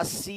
80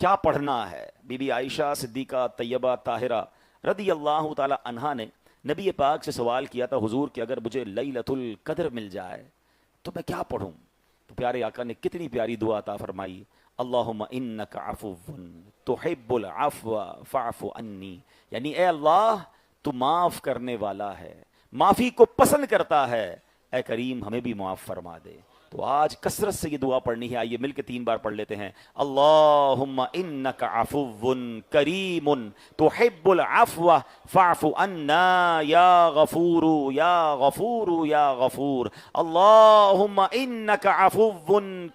کیا پڑھنا ہے؟ بی بی عائشہ صدیقہ طیبہ طاہرہ رضی اللہ تعالی عنہا نے نبی پاک سے سوال کیا تھا، حضور کہ اگر مجھے لیلۃ القدر مل جائے تو میں کیا پڑھوں؟ تو پیارے آقا نے کتنی پیاری دعا عطا فرمائی، اللہم انک عفو تحب العفو فاعف عنی، یعنی اے اللہ تو معاف کرنے والا ہے، معافی کو پسند کرتا ہے، اے کریم ہمیں بھی معاف فرما دے۔ تو آج کثرت سے یہ دعا پڑھنی ہے، آئیے مل کے 3 بار پڑھ لیتے ہیں، اللہم انک عفو کریم تحب العفو فاعف عنا یا غفور یا غفور یا غفور، اللہم انک عفو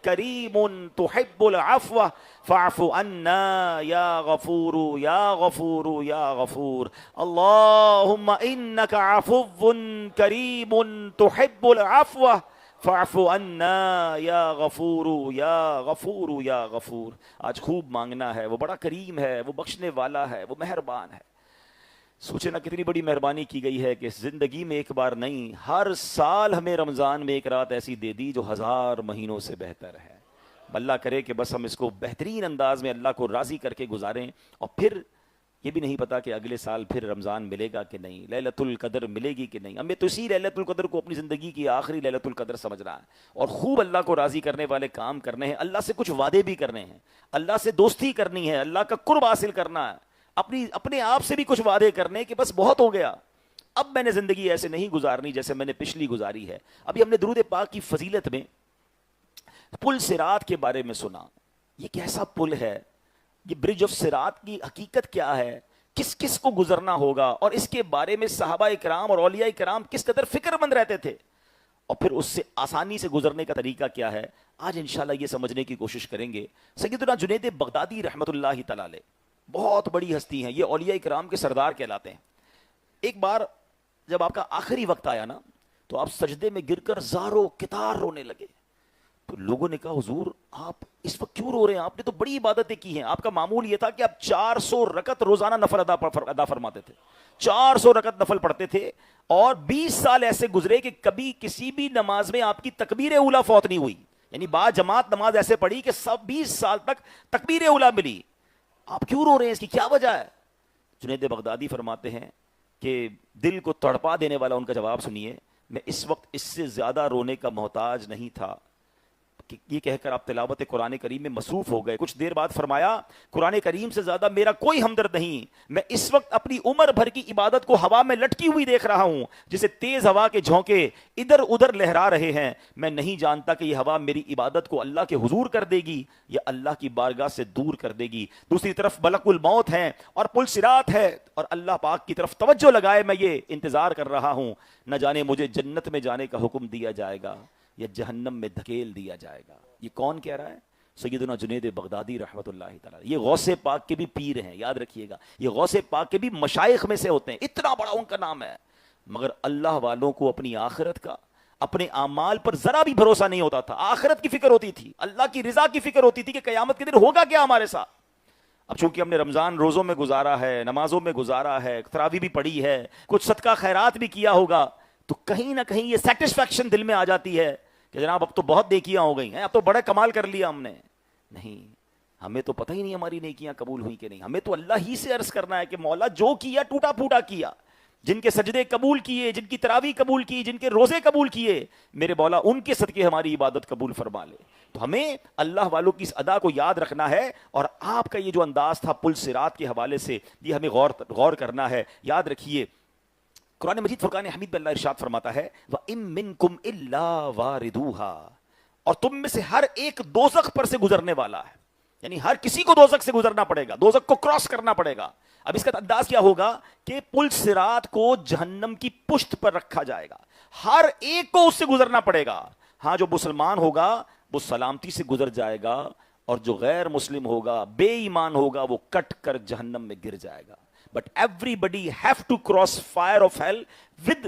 کریم تحب العفو فاعف عنا یا غفور یا غفور یا غفور، اللہم انک عفو کریم تحب العفو فاعف عنا یا غفور یا غفور یا غفور۔ آج خوب مانگنا ہے، وہ بڑا کریم ہے، وہ بخشنے والا ہے، وہ مہربان ہے۔ سوچے نا کتنی بڑی مہربانی کی گئی ہے کہ زندگی میں ایک بار نہیں، ہر سال ہمیں رمضان میں ایک رات ایسی دے دی جو 1000 مہینوں سے بہتر ہے۔ اللہ کرے کہ بس ہم اس کو بہترین انداز میں اللہ کو راضی کر کے گزاریں، اور پھر یہ بھی نہیں پتا کہ اگلے سال پھر رمضان ملے گا کہ نہیں، لیلۃ القدر ملے گی کہ نہیں۔ ہمیں تو اسی لیلۃ القدر کو اپنی زندگی کی آخری لیلۃ القدر سمجھنا ہے، اور خوب اللہ کو راضی کرنے والے کام کرنے ہیں، اللہ سے کچھ وعدے بھی کرنے ہیں، اللہ سے دوستی کرنی ہے، اللہ کا قرب حاصل کرنا ہے، اپنے آپ سے بھی کچھ وعدے کرنے کہ بس بہت ہو گیا، اب میں نے زندگی ایسے نہیں گزارنی جیسے میں نے پچھلی گزاری ہے۔ ابھی ہم نے درود پاک کی فضیلت میں پل صراط کے بارے میں سنا، یہ کیسا پل ہے، یہ برج آف صراط کی حقیقت کیا ہے، کس کس کو گزرنا ہوگا، اور اس کے بارے میں صحابہ کرام اور اولیاء کرام کس قدر فکر مند رہتے تھے، اور پھر اس سے آسانی سے گزرنے کا طریقہ کیا ہے، آج انشاءاللہ یہ سمجھنے کی کوشش کریں گے۔ سیدنا جنید بغدادی رحمۃ اللہ تعالی علیہ بہت بڑی ہستی ہیں، یہ اولیاء کرام کے سردار کہلاتے ہیں۔ ایک بار جب آپ کا آخری وقت آیا نا تو آپ سجدے میں گر کر زارو کتار رونے لگے، تو لوگوں نے کہا حضور آپ اس وقت کیوں رو رہے ہیں، آپ نے تو بڑی عبادتیں کی ہیں۔ آپ کا معمول یہ تھا کہ آپ 400 رکعت روزانہ نفل ادا فرماتے تھے، 400 رکعت نفل پڑھتے تھے، اور 20 سال ایسے گزرے کہ کبھی کسی بھی نماز میں آپ کی تکبیر اولیٰ فوت نہیں ہوئی، یعنی با جماعت نماز ایسے پڑھی کہ سب 20 سال تک تکبیر اولیٰ ملی۔ آپ کیوں رو رہے ہیں، اس کی کیا وجہ ہے؟ جنید بغدادی فرماتے ہیں کہ دل کو تڑپا دینے والا ان کا جواب سنیے، میں اس وقت اس سے زیادہ رونے کا محتاج نہیں تھا۔ یہ کہہ کر آپ تلاوت قرآن کریم میں مصروف ہو گئے۔ کچھ دیر بعد فرمایا قرآن کریم سے زیادہ میرا کوئی ہمدرد نہیں، میں اس وقت اپنی عمر بھر کی عبادت کو ہوا میں لٹکی ہوئی دیکھ رہا ہوں، جسے تیز ہوا کے جھونکے ادھر ادھر لہرا رہے ہیں، میں نہیں جانتا کہ یہ ہوا میری عبادت کو اللہ کے حضور کر دے گی یا اللہ کی بارگاہ سے دور کر دے گی۔ دوسری طرف ملک الموت ہے اور پل صراط ہے، اور اللہ پاک کی طرف توجہ لگائے میں یہ انتظار کر رہا ہوں، نہ جانے مجھے جنت میں جانے کا حکم دیا جائے گا یا جہنم میں دھکیل دیا جائے گا۔ یہ کون کہہ رہا ہے؟ سیدنا جنید بغدادی رحمۃ اللہ تعالی۔ یہ غوث پاک کے بھی پیر ہیں، یاد رکھیے گا، یہ غوث پاک کے بھی مشائخ میں سے ہوتے ہیں، اتنا بڑا ان کا نام ہے، مگر اللہ والوں کو اپنی آخرت کا، اپنے اعمال پر ذرا بھی بھروسہ نہیں ہوتا تھا، آخرت کی فکر ہوتی تھی، اللہ کی رضا کی فکر ہوتی تھی کہ قیامت کے دن ہوگا کیا ہمارے ساتھ۔ اب چونکہ ہم نے رمضان روزوں میں گزارا ہے، نمازوں میں گزارا ہے، تراویح بھی پڑھی ہے، کچھ صدقہ خیرات بھی کیا ہوگا، تو کہیں نہ کہیں یہ سیٹسفیکشن دل میں آ جاتی ہے کہ جناب اب تو بہت نیکیاں ہو گئی ہیں، اب تو بڑے کمال کر لیا ہم نے۔ نہیں، ہمیں تو پتہ ہی نہیں ہماری نیکیاں قبول ہوئی کہ نہیں، ہمیں تو اللہ ہی سے عرض کرنا ہے کہ مولا جو کیا ٹوٹا پھوٹا کیا، جن کے سجدے قبول کیے، جن کی تراویح قبول کی، جن کے روزے قبول کیے، میرے مولا ان کے صدقے ہماری عبادت قبول فرما لے۔ تو ہمیں اللہ والوں کی اس ادا کو یاد رکھنا ہے، اور آپ کا یہ جو انداز تھا پل صراط کے حوالے سے، یہ ہمیں غور کرنا ہے۔ یاد رکھیے قرآن مجید فرقان حمید میں اللہ ارشاد فرماتا ہے وَإِن مِّنكُمْ إِلَّا وَارِدُوهَا، اور تم میں سے ہر ایک دوزخ پر سے گزرنے والا ہے، یعنی ہر کسی کو دوزخ سے گزرنا پڑے گا، دوزخ کو کراس کرنا پڑے گا۔ اب اس کا انداز کیا ہوگا کہ پل صراط کو جہنم کی پشت پر رکھا جائے گا، ہر ایک کو اس سے گزرنا پڑے گا۔ ہاں جو مسلمان ہوگا وہ سلامتی سے گزر جائے گا، اور جو غیر مسلم ہوگا، بے ایمان ہوگا، وہ کٹ کر جہنم میں گر جائے گا۔ But everybody have to cross fire of hell with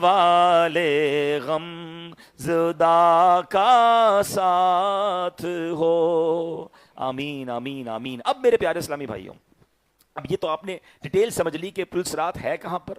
والے غم زدہ کا ساتھ ہو. آمین آمین آمین. اب میرے پیارے اسلامی بھائیوں، اب یہ تو آپ نے ڈیٹیل سمجھ لی کہ پل صراط ہے کہاں پر،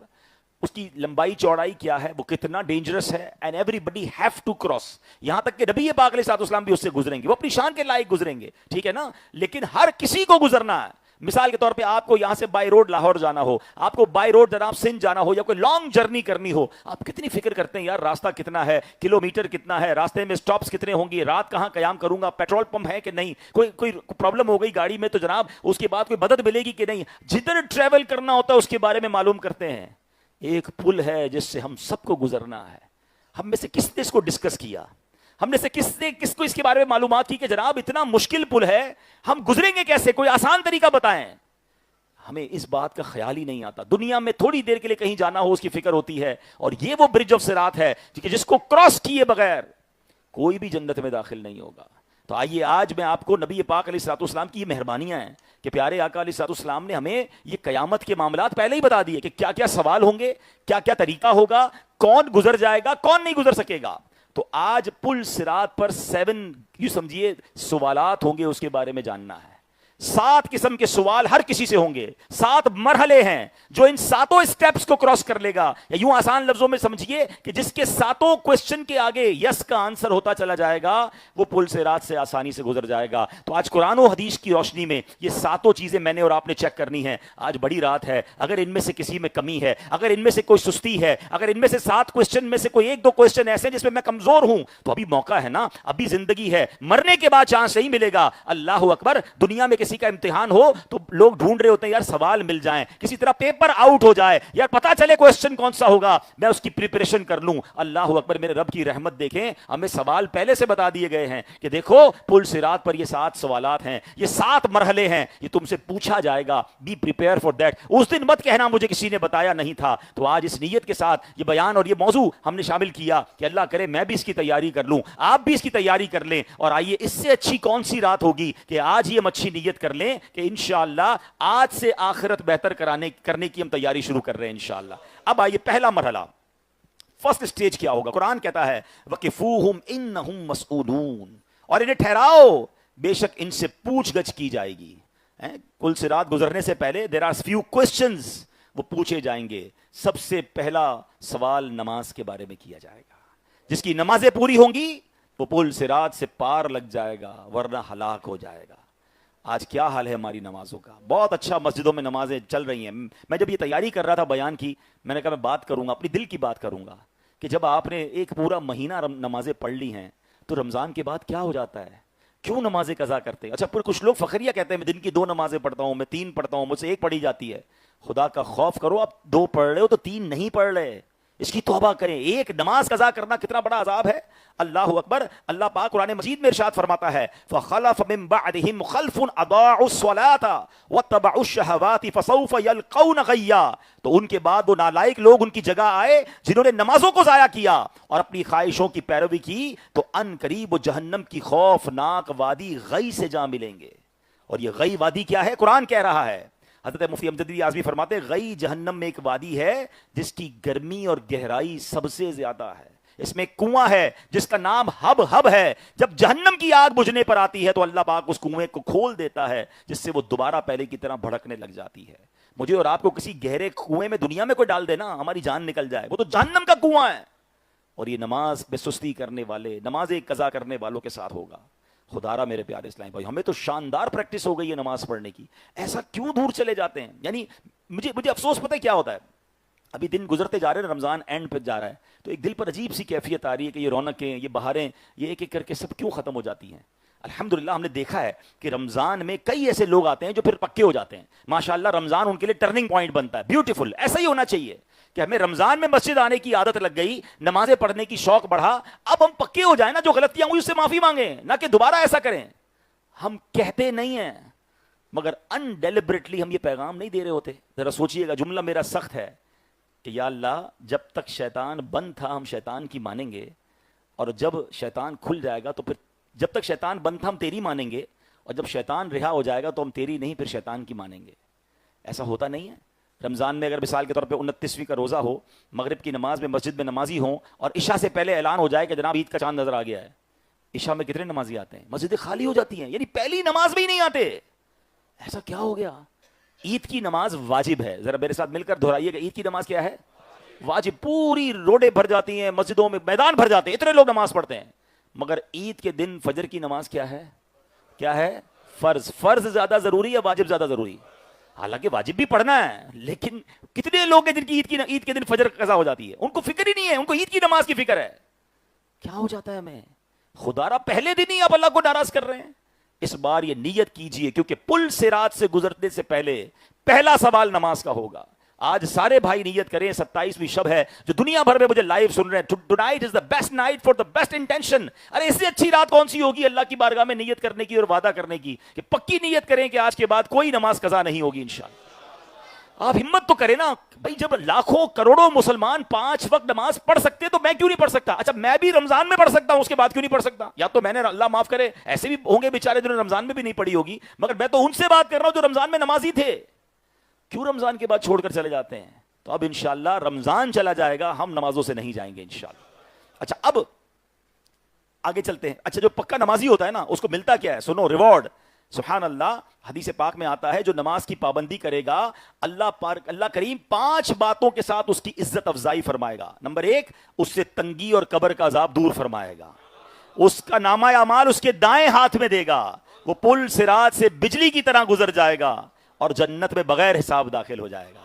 اس کی لمبائی چوڑائی کیا ہے، وہ کتنا ڈینجرس ہے، and everybody have to cross. یہاں تک کہ نبی پاک علیہ الصلوۃ والسلام بھی اس سے گزریں گے، وہ اپنی شان کے لائق گزریں گے، ٹھیک ہے نا، لیکن ہر کسی کو گزرنا ہے. مثال کے طور پہ آپ کو یہاں سے بائی روڈ لاہور جانا ہو، آپ کو بائی روڈ جناب سندھ جانا ہو، یا کوئی لانگ جرنی کرنی ہو، آپ کتنی فکر کرتے ہیں یار راستہ کتنا ہے، کلومیٹر کتنا ہے، راستے میں سٹاپس کتنے ہوں گے، رات کہاں قیام کروں گا، پیٹرول پمپ ہے کہ نہیں، کوئی پرابلم ہو گئی گاڑی میں تو جناب اس کے بعد کوئی مدد ملے گی کہ نہیں. جدھر ٹریول کرنا ہوتا ہے اس کے بارے میں معلوم کرتے ہیں. ایک پل ہے جس سے ہم سب کو گزرنا ہے. ہم میں سے کس نے اس کو ڈسکس کیا، ہم نے سے کس کو اس کے بارے میں معلومات کی کہ جناب اتنا مشکل پل ہے، ہم گزریں گے کیسے، کوئی آسان طریقہ بتائیں. ہمیں اس بات کا خیال ہی نہیں آتا. دنیا میں تھوڑی دیر کے لیے کہیں جانا ہو اس کی فکر ہوتی ہے، اور یہ وہ برج آف صراط ہے جس کو کراس کیے بغیر کوئی بھی جنت میں داخل نہیں ہوگا. تو آئیے آج میں آپ کو نبی پاک علیہ الصلوۃ والسلام کی یہ مہربانیاں ہیں کہ پیارے آقا علیہ الصلوۃ والسلام نے ہمیں یہ قیامت کے معاملات پہلے ہی بتا دیے کہ کیا کیا سوال ہوں گے، کیا کیا طریقہ ہوگا، کون گزر جائے گا، کون نہیں گزر سکے گا. تو آج پل صراط پر 7 یوں سمجھیے سوالات ہوں گے، اس کے بارے میں جاننا ہے. 7 قسم کے سوال ہر کسی سے ہوں گے. 7 مرحلے ہیں جو ان 7 اسٹیپس کو کراس کر لے گا. یا یوں آسان لفظوں میں سمجھیے کہ جس کے 7 کوسچن کے آگے یس کا آنسر ہوتا چلا جائے گا وہ پل صراط سے آسانی سے گزر جائے گا. تو آج قرآن و حدیث کی روشنی میں یہ 7 چیزیں میں نے اور آپ نے چیک کرنی ہے. آج بڑی رات ہے، اگر ان میں سے کسی میں کمی ہے، اگر ان میں سے کوئی سستی ہے، اگر ان میں سے 7 کوسچن میں سے کوئی 1-2 کوسچن ایسے ہیں جس میں میں کمزور ہوں، تو ابھی موقع ہے نا، ابھی زندگی ہے. مرنے کے بعد چانس نہیں ملے گا. اللہ اکبر. دنیا میں کسی کا امتحان ہو تو لوگ ڈھونڈ رہے ہوتے ہیں یار سوال مل جائیں، کسی طرح پیپر آؤٹ ہو جائے، یار پتا چلے کوسچن کون سا ہوگا، میں اس کی پریپریشن کر لوں. اللہ اکبر. میرے رب کی رحمت دیکھیں، ہمیں سوال پہلے سے بتا دیے گئے ہیں کہ دیکھو پل صراط پر یہ 7 سوالات ہیں، یہ 7 مرحلے ہیں، یہ تم سے پوچھا جائے گا. Be prepare for that. اس دن مت کہنا مجھے کسی نے بتایا نہیں تھا. تو آج اس نیت کے ساتھ یہ بیان اور یہ موضوع ہم نے شامل کیا کہ اللہ کرے میں بھی اس کی تیاری کر لوں، آپ بھی اس کی تیاری کر لیں. اور آئیے اس سے اچھی کون سی رات ہوگی کہ آج ہی ہم اچھی نیت کر لیں کہ انشاءاللہ آج سے آخرت بہتر کرنے کی ہم تیاری شروع کر رہے ہیں انشاءاللہ. اب آئیے پہلا مرحلہ، فرسٹ سٹیج کیا ہوگا. قرآن کہتا ہے وَقِفُوهُمْ إِنَّهُمْ مَسْئُولُونَ، اور انہیں ٹھہراؤ، بے شک ان سے پوچھ گچھ کی جائے گی. پل صراط گزرنے سے پہلے there are few questions وہ پوچھے جائیں گے. سب سے پہلا سوال نماز کے بارے میں کیا جائے گا. جس کی نمازیں پوری ہوں گی وہ پل صراط سے پار لگ جائے گا، ورنہ ہلاک ہو جائے گا. آج کیا حال ہے ہماری نمازوں کا. بہت اچھا مسجدوں میں نمازیں چل رہی ہیں. میں جب یہ تیاری کر رہا تھا بیان کی، میں نے کہا میں بات کروں گا، اپنی دل کی بات کروں گا کہ جب آپ نے ایک پورا مہینہ نمازیں پڑھ لی ہیں تو رمضان کے بعد کیا ہو جاتا ہے، کیوں نمازیں قضا کرتے ہیں. اچھا پھر کچھ لوگ فخریہ کہتے ہیں میں دن کی 2 نمازیں پڑھتا ہوں، میں 3 پڑھتا ہوں، مجھ سے 1 پڑھی جاتی ہے. خدا کا خوف کرو، آپ 2 پڑھ رہے ہو تو 3 نہیں پڑھ رہے، اس کی توبہ کریں. 1 نماز قضا کرنا کتنا بڑا عذاب ہے. اللہ اکبر. اللہ پاک قرآن مجید میں ارشاد فرماتا ہے فَخَلَفَ مِن بَعْدِهِمْ خَلْفٌ أَضَاعُوا الصَّلَاةَ وَاتَّبَعُوا الشَّهَوَاتِ فَسَوْفَ يَلْقَوْنَ غَيًّا. تو ان کے بعد وہ نالائق لوگ ان کی جگہ آئے جنہوں نے نمازوں کو ضائع کیا اور اپنی خواہشوں کی پیروی کی، تو ان قریب وہ جہنم کی خوفناک وادی غی سے جا ملیں گے. اور یہ غی وادی کیا ہے؟ قرآن کہہ رہا ہے. حضرت مفتی امجد اعظمی فرماتے ہیں غی جہنم میں ایک وادی ہے جس کی گرمی اور گہرائی سب سے زیادہ ہے. اس میں ایک کنواں ہے جس کا نام ہب ہے. جب جہنم کی آگ بجھنے پر آتی ہے تو اللہ پاک اس کنویں کو کھول دیتا ہے جس سے وہ دوبارہ پہلے کی طرح بھڑکنے لگ جاتی ہے. مجھے اور آپ کو کسی گہرے کنویں میں دنیا میں کوئی ڈال دینا ہماری جان نکل جائے، وہ تو جہنم کا کنواں ہے. اور یہ نماز بے سستی کرنے والے، نماز قضا کرنے والوں کے ساتھ ہوگا. خدارا میرے پیارے اسلام بھائی، ہمیں تو شاندار پریکٹس ہو گئی ہے نماز پڑھنے کی، ایسا کیوں دور چلے جاتے ہیں؟ یعنی مجھے افسوس پتہ ہے کیا ہوتا ہے، ابھی دن گزرتے جا رہے ہیں، رمضان اینڈ پہ جا رہا ہے، تو ایک دل پر عجیب سی کیفیت آ رہی ہے کہ یہ رونقیں، یہ بہاریں، یہ ایک ایک کر کے سب کیوں ختم ہو جاتی ہیں. الحمدللہ ہم نے دیکھا ہے کہ رمضان میں کئی ایسے لوگ آتے ہیں جو پھر پکے ہو جاتے ہیں. ماشاءاللہ رمضان ان کے لیے ٹرننگ پوائنٹ بنتا ہے. بیوٹیفل. ایسا ہی ہونا چاہیے کہ ہمیں رمضان میں مسجد آنے کی عادت لگ گئی، نمازیں پڑھنے کی شوق بڑھا، اب ہم پکے ہو جائیں نا، جو غلطیاں ہوئی اس سے معافی مانگیں، نہ کہ دوبارہ ایسا کریں. ہم کہتے نہیں ہیں مگر انڈیلیبریٹلی ہم یہ پیغام نہیں دے رہے ہوتے. ذرا سوچئے گا، جملہ میرا سخت ہے کہ یا اللہ جب تک شیطان بند تھا ہم شیطان کی مانیں گے، اور جب شیطان کھل جائے گا تو پھر جب تک شیطان بند تھا ہم تیری مانیں گے، اور جب شیطان رہا ہو جائے گا تو ہم تیری نہیں پھر شیطان کی مانیں گے. ایسا ہوتا نہیں ہے. رمضان میں اگر مثال کے طور پہ 29ویں کا روزہ ہو، مغرب کی نماز میں مسجد میں نمازی ہوں اور عشاء سے پہلے اعلان ہو جائے کہ جناب عید کا چاند نظر آ گیا ہے، عشاء میں کتنے نمازی آتے ہیں؟ مسجدیں خالی ہو جاتی ہیں، یعنی پہلی نماز میں ہی نہیں آتے. ایسا کیا ہو گیا؟ عید کی نماز واجب ہے. ذرا میرے ساتھ مل کر دہرائیے کہ عید کی نماز کیا ہے؟ واجب. پوری روڈیں بھر جاتی ہیں، مسجدوں میں میدان بھر جاتے ہیں، اتنے لوگ نماز پڑھتے ہیں. مگر عید کے دن فجر کی نماز کیا ہے؟ کیا ہے؟ فرض. فرض زیادہ ضروری ہے، واجب زیادہ ضروری؟ حالانکہ واجب بھی پڑھنا ہے، لیکن کتنے لوگ ہیں جن کی عید کے دن فجر قضا ہو جاتی ہے، ان کو فکر ہی نہیں ہے، ان کو عید کی نماز کی فکر ہے. کیا ہو جاتا ہے ہمیں؟ خدا را پہلے دن ہی آپ اللہ کو ناراض کر رہے ہیں. اس بار یہ نیت کیجئے، کیونکہ پل صراط سے گزرنے سے پہلے پہلا سوال نماز کا ہوگا. آج سارے بھائی نیت کریں، 27ویں شب ہے، جو دنیا بھر میں مجھے لائیو سن رہے ہیں، tonight is the best night for the best intention. ارے اس سے اچھی رات کون سی ہوگی اللہ کی بارگاہ میں نیت کرنے کی اور وعدہ کرنے کی کہ پکی نیت کریں کہ آج کے بعد کوئی نماز قضا نہیں ہوگی انشاءاللہ. آپ ہمت تو کریں نا بھائی. جب لاکھوں کروڑوں مسلمان 5 وقت نماز پڑھ سکتے تو میں کیوں نہیں پڑھ سکتا؟ اچھا میں بھی رمضان میں پڑھ سکتا ہوں، اس کے بعد کیوں نہیں پڑھ سکتا؟ یا تو میں نے، اللہ معاف کرے، ایسے بھی ہوں گے بیچارے جنہوں نے رمضان میں بھی نہیں پڑھی ہوگی، مگر میں تو ان سے بات کر رہا ہوں جو رمضان میں نمازی تھے. کیوں رمضان کے بعد چھوڑ کر چلے جاتے ہیں؟ تو اب انشاءاللہ رمضان چلا جائے گا، ہم نمازوں سے نہیں جائیں گے انشاءاللہ. اچھا اب آگے چلتے ہیں. اچھا جو پکا نمازی ہوتا ہے نا، اس کو ملتا کیا ہے؟ سنو، ریوارڈ. سبحان اللہ، حدیث پاک میں آتا ہے جو نماز کی پابندی کرے گا اللہ کریم 5 باتوں کے ساتھ اس کی عزت افزائی فرمائے گا. نمبر 1، اس سے تنگی اور قبر کا عذاب دور فرمائے گا. اس کا نامہ اعمال اس کے دائیں ہاتھ میں دے گا. وہ پل صراط سے بجلی کی طرح گزر جائے گا اور جنت میں بغیر حساب داخل ہو جائے گا.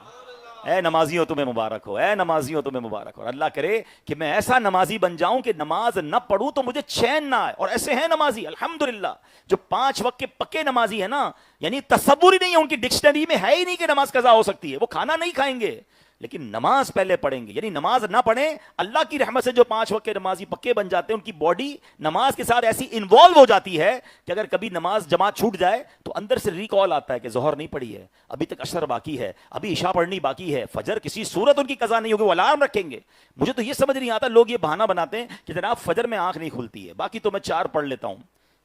اے نمازیوں تمہیں مبارک ہو، اے نمازیوں تمہیں مبارک ہو. اللہ کرے کہ میں ایسا نمازی بن جاؤں کہ نماز نہ پڑھوں تو مجھے چین نہ آئے. اور ایسے ہیں نمازی الحمدللہ جو 5 وقت کے پکے نمازی ہیں نا، یعنی تصور ہی نہیں ہے، ان کی ڈکشنری میں ہے ہی نہیں کہ نماز قضا ہو سکتی ہے. وہ کھانا نہیں کھائیں گے لیکن نماز پہلے پڑھیں گے. یعنی نماز نہ پڑھیں، اللہ کی رحمت سے جو 5 وقت کے نمازی پکے بن جاتے ہیں، ان کی باڈی نماز کے ساتھ ایسی انوالو ہو جاتی ہے کہ اگر کبھی نماز جماعت چھوٹ جائے تو اندر سے ریکال آتا ہے کہ ظہر نہیں پڑھی ہے، ابھی تک عصر باقی ہے، ابھی عشاء پڑھنی باقی ہے، فجر کسی صورت ان کی قضا نہیں ہوگی، وہ الارم رکھیں گے. مجھے تو یہ سمجھ نہیں آتا، لوگ یہ بہانہ بناتے ہیں کہ جناب فجر میں آنکھ نہیں کھلتی ہے، باقی تو میں 4 پڑھ لیتا ہوں.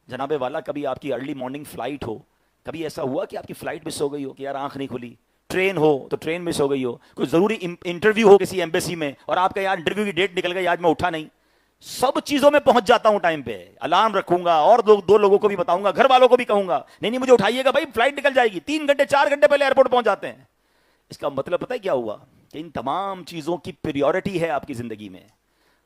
جناب والا کبھی آپ کی ارلی مارننگ فلائٹ ہو، کبھی ایسا ہوا کہ آپ کی فلائٹ مس ہو گئی ہو کہ یار آنکھ نہیں کھلی؟ ٹرین ہو تو ٹرین مس ہو گئی ہو، کوئی ضروری انٹرویو ہو کسی ایمبیسی میں اور آپ کا یار انٹرویو کی ڈیٹ نکل گئی، آج میں اٹھا نہیں. سب چیزوں میں پہنچ جاتا ہوں ٹائم پہ، الارم رکھوں گا اور 2 لوگوں کو بھی بتاؤں گا، گھر والوں کو بھی کہوں گا نہیں مجھے اٹھائیے گا بھائی فلائٹ نکل جائے گی. 3 گھنٹے 4 گھنٹے پہلے ایئرپورٹ پہنچ جاتے ہیں. اس کا مطلب پتہ ہے کیا ہوا؟ کہ ان تمام چیزوں کی پریورٹی ہے آپ کی زندگی میں،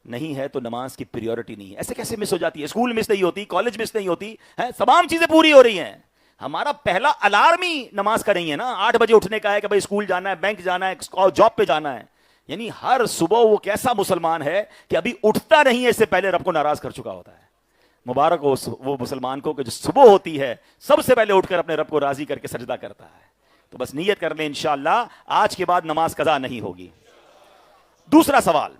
نہیں ہے تو نماز کی پریورٹی نہیں ہے. ایسے کیسے مس ہو جاتی ہے؟ اسکول مس نہیں ہوتی، کالج مس نہیں ہوتی ہے، تمام چیزیں پوری ہو رہی ہیں. ہمارا پہلا الارم ہی نماز کا نہیں ہے نا. 8 بجے اٹھنے کا ہے کہ بھائی اسکول جانا ہے، بینک جانا ہے اور جاب پہ جانا ہے. یعنی ہر صبح وہ کیسا مسلمان ہے کہ ابھی اٹھتا نہیں ہے، اس سے پہلے رب کو ناراض کر چکا ہوتا ہے. مبارک ہو وہ مسلمان کو کہ جو صبح ہوتی ہے سب سے پہلے اٹھ کر اپنے رب کو راضی کر کے سجدہ کرتا ہے. تو بس نیت کر لیں انشاءاللہ آج کے بعد نماز قضا نہیں ہوگی. دوسرا سوال،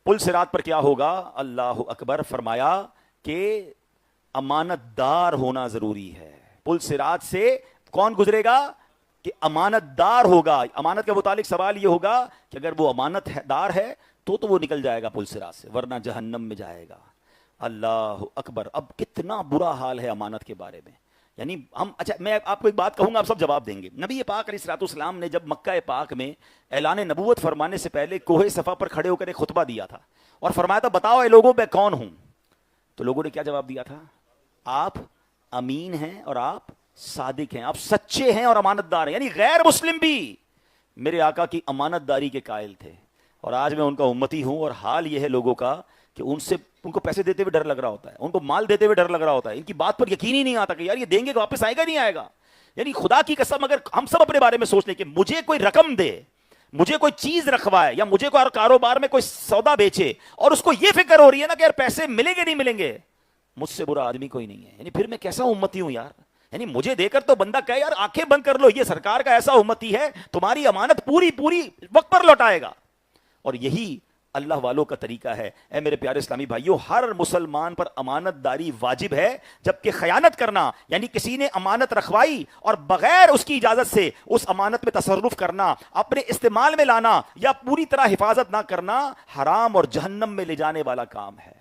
پل صراط پر کیا ہوگا؟ اللہ اکبر. فرمایا کہ امانت دار ہونا ضروری ہے. پل صراط سے کون گزرے گا؟ کہ امانت دار ہوگا. امانت کے متعلق سوال یہ ہوگا کہ اگر وہ امانت دار ہے تو وہ نکل جائے گا پل صراط سے، ورنہ جہنم میں جائے گا. اللہ اکبر. اب کتنا برا حال ہے امانت کے بارے میں. یعنی اچھا میں آپ کو ایک بات کہوں گا، آپ سب جواب دیں گے. نبی پاک علیہ الصلوۃ والسلام نے جب مکہ پاک میں اعلان نبوت فرمانے سے پہلے کوہ صفا پر کھڑے ہو کر ایک خطبہ دیا تھا اور فرمایا تھا بتاؤ اے لوگوں میں کون ہوں؟ تو لوگوں نے کیا جواب دیا تھا؟ آپ امین ہیں اور آپ صادق ہیں، آپ سچے ہیں اور امانت دار ہیں. یعنی غیر مسلم بھی میرے آقا کی امانت داری کے قائل تھے اور آج میں ان کا امتی ہوں. اور حال یہ ہے لوگوں کا کہ ان کو پیسے دیتے ہوئے ڈر لگ رہا ہوتا ہے، ان کو مال دیتے ہوئے ڈر لگ رہا ہوتا ہے، ان کی بات پر یقین ہی نہیں آتا کہ یار یہ دیں گے واپس آئے گا نہیں آئے گا. یعنی خدا کی قسم اگر ہم سب اپنے بارے میں سوچ لیں کہ مجھے کوئی رقم دے، مجھے کوئی چیز رکھوائے یا مجھے کوئی کاروبار میں کوئی سودا بیچے اور اس کو یہ فکر ہو رہی ہے نا کہ یار پیسے ملیں گے نہیں ملیں گے، مجھ سے برا آدمی کوئی نہیں ہے. یعنی پھر میں کیسا امتی ہوں یار. یعنی مجھے دے کر تو بندہ کہے یار آنکھیں بند کر لو، یہ سرکار کا ایسا امتی ہے تمہاری امانت پوری وقت پر لوٹائے گا. اور یہی اللہ والوں کا طریقہ ہے. اے میرے پیارے اسلامی بھائیوں، ہر مسلمان پر امانت داری واجب ہے، جبکہ خیانت کرنا یعنی کسی نے امانت رکھوائی اور بغیر اس کی اجازت سے اس امانت میں تصرف کرنا، اپنے استعمال میں لانا یا پوری طرح حفاظت نہ کرنا حرام اور جہنم میں لے جانے والا کام ہے.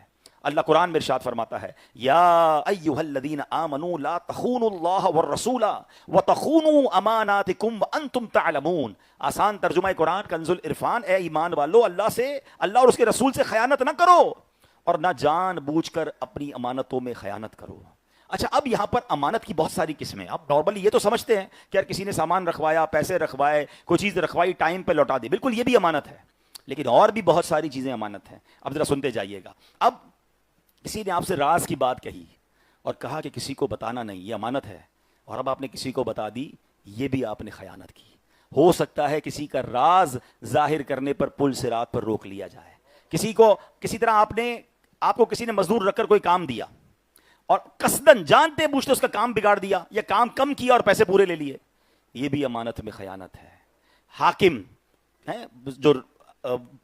اللہ قرآن میں ارشاد فرماتا ہے یا ایھا الذین آمنوا لا تخونوا اللہ والرسول وتخونوا اماناتکم وانتم تعلمون. آسان ترجمہ قرآن کنز العرفان، اے ایمان والو اللہ اور اس کے رسول سے خیانت نہ کرو اور نہ جان بوجھ کر اپنی امانتوں میں خیانت کرو. اچھا، اب یہاں پر امانت کی بہت ساری قسمیں. اب نارملی یہ تو سمجھتے ہیں کہ یار کسی نے سامان رکھوایا، پیسے رکھوائے، کوئی چیز رکھوائی، ٹائم پہ لوٹا دی، بالکل یہ بھی امانت ہے، لیکن اور بھی بہت ساری چیزیں امانت ہیں. اب ذرا سنتے جائیے گا. اب کسی نے آپ سے راز کی بات کہی اور کہا کہ کسی کو بتانا نہیں، یہ امانت ہے، اور اب آپ نے کسی کو بتا دی، یہ بھی آپ نے خیانت کی. ہو سکتا ہے کسی کا راز ظاہر کرنے پر پل صراط پر روک لیا جائے. کسی طرح آپ کو کسی نے مزدور رکھ کر کوئی کام دیا اور قصدن جانتے بوجھتے اس کا کام بگاڑ دیا یا کام کم کیا اور پیسے پورے لے لیے، یہ بھی امانت میں خیانت ہے. حاکم ہیں جو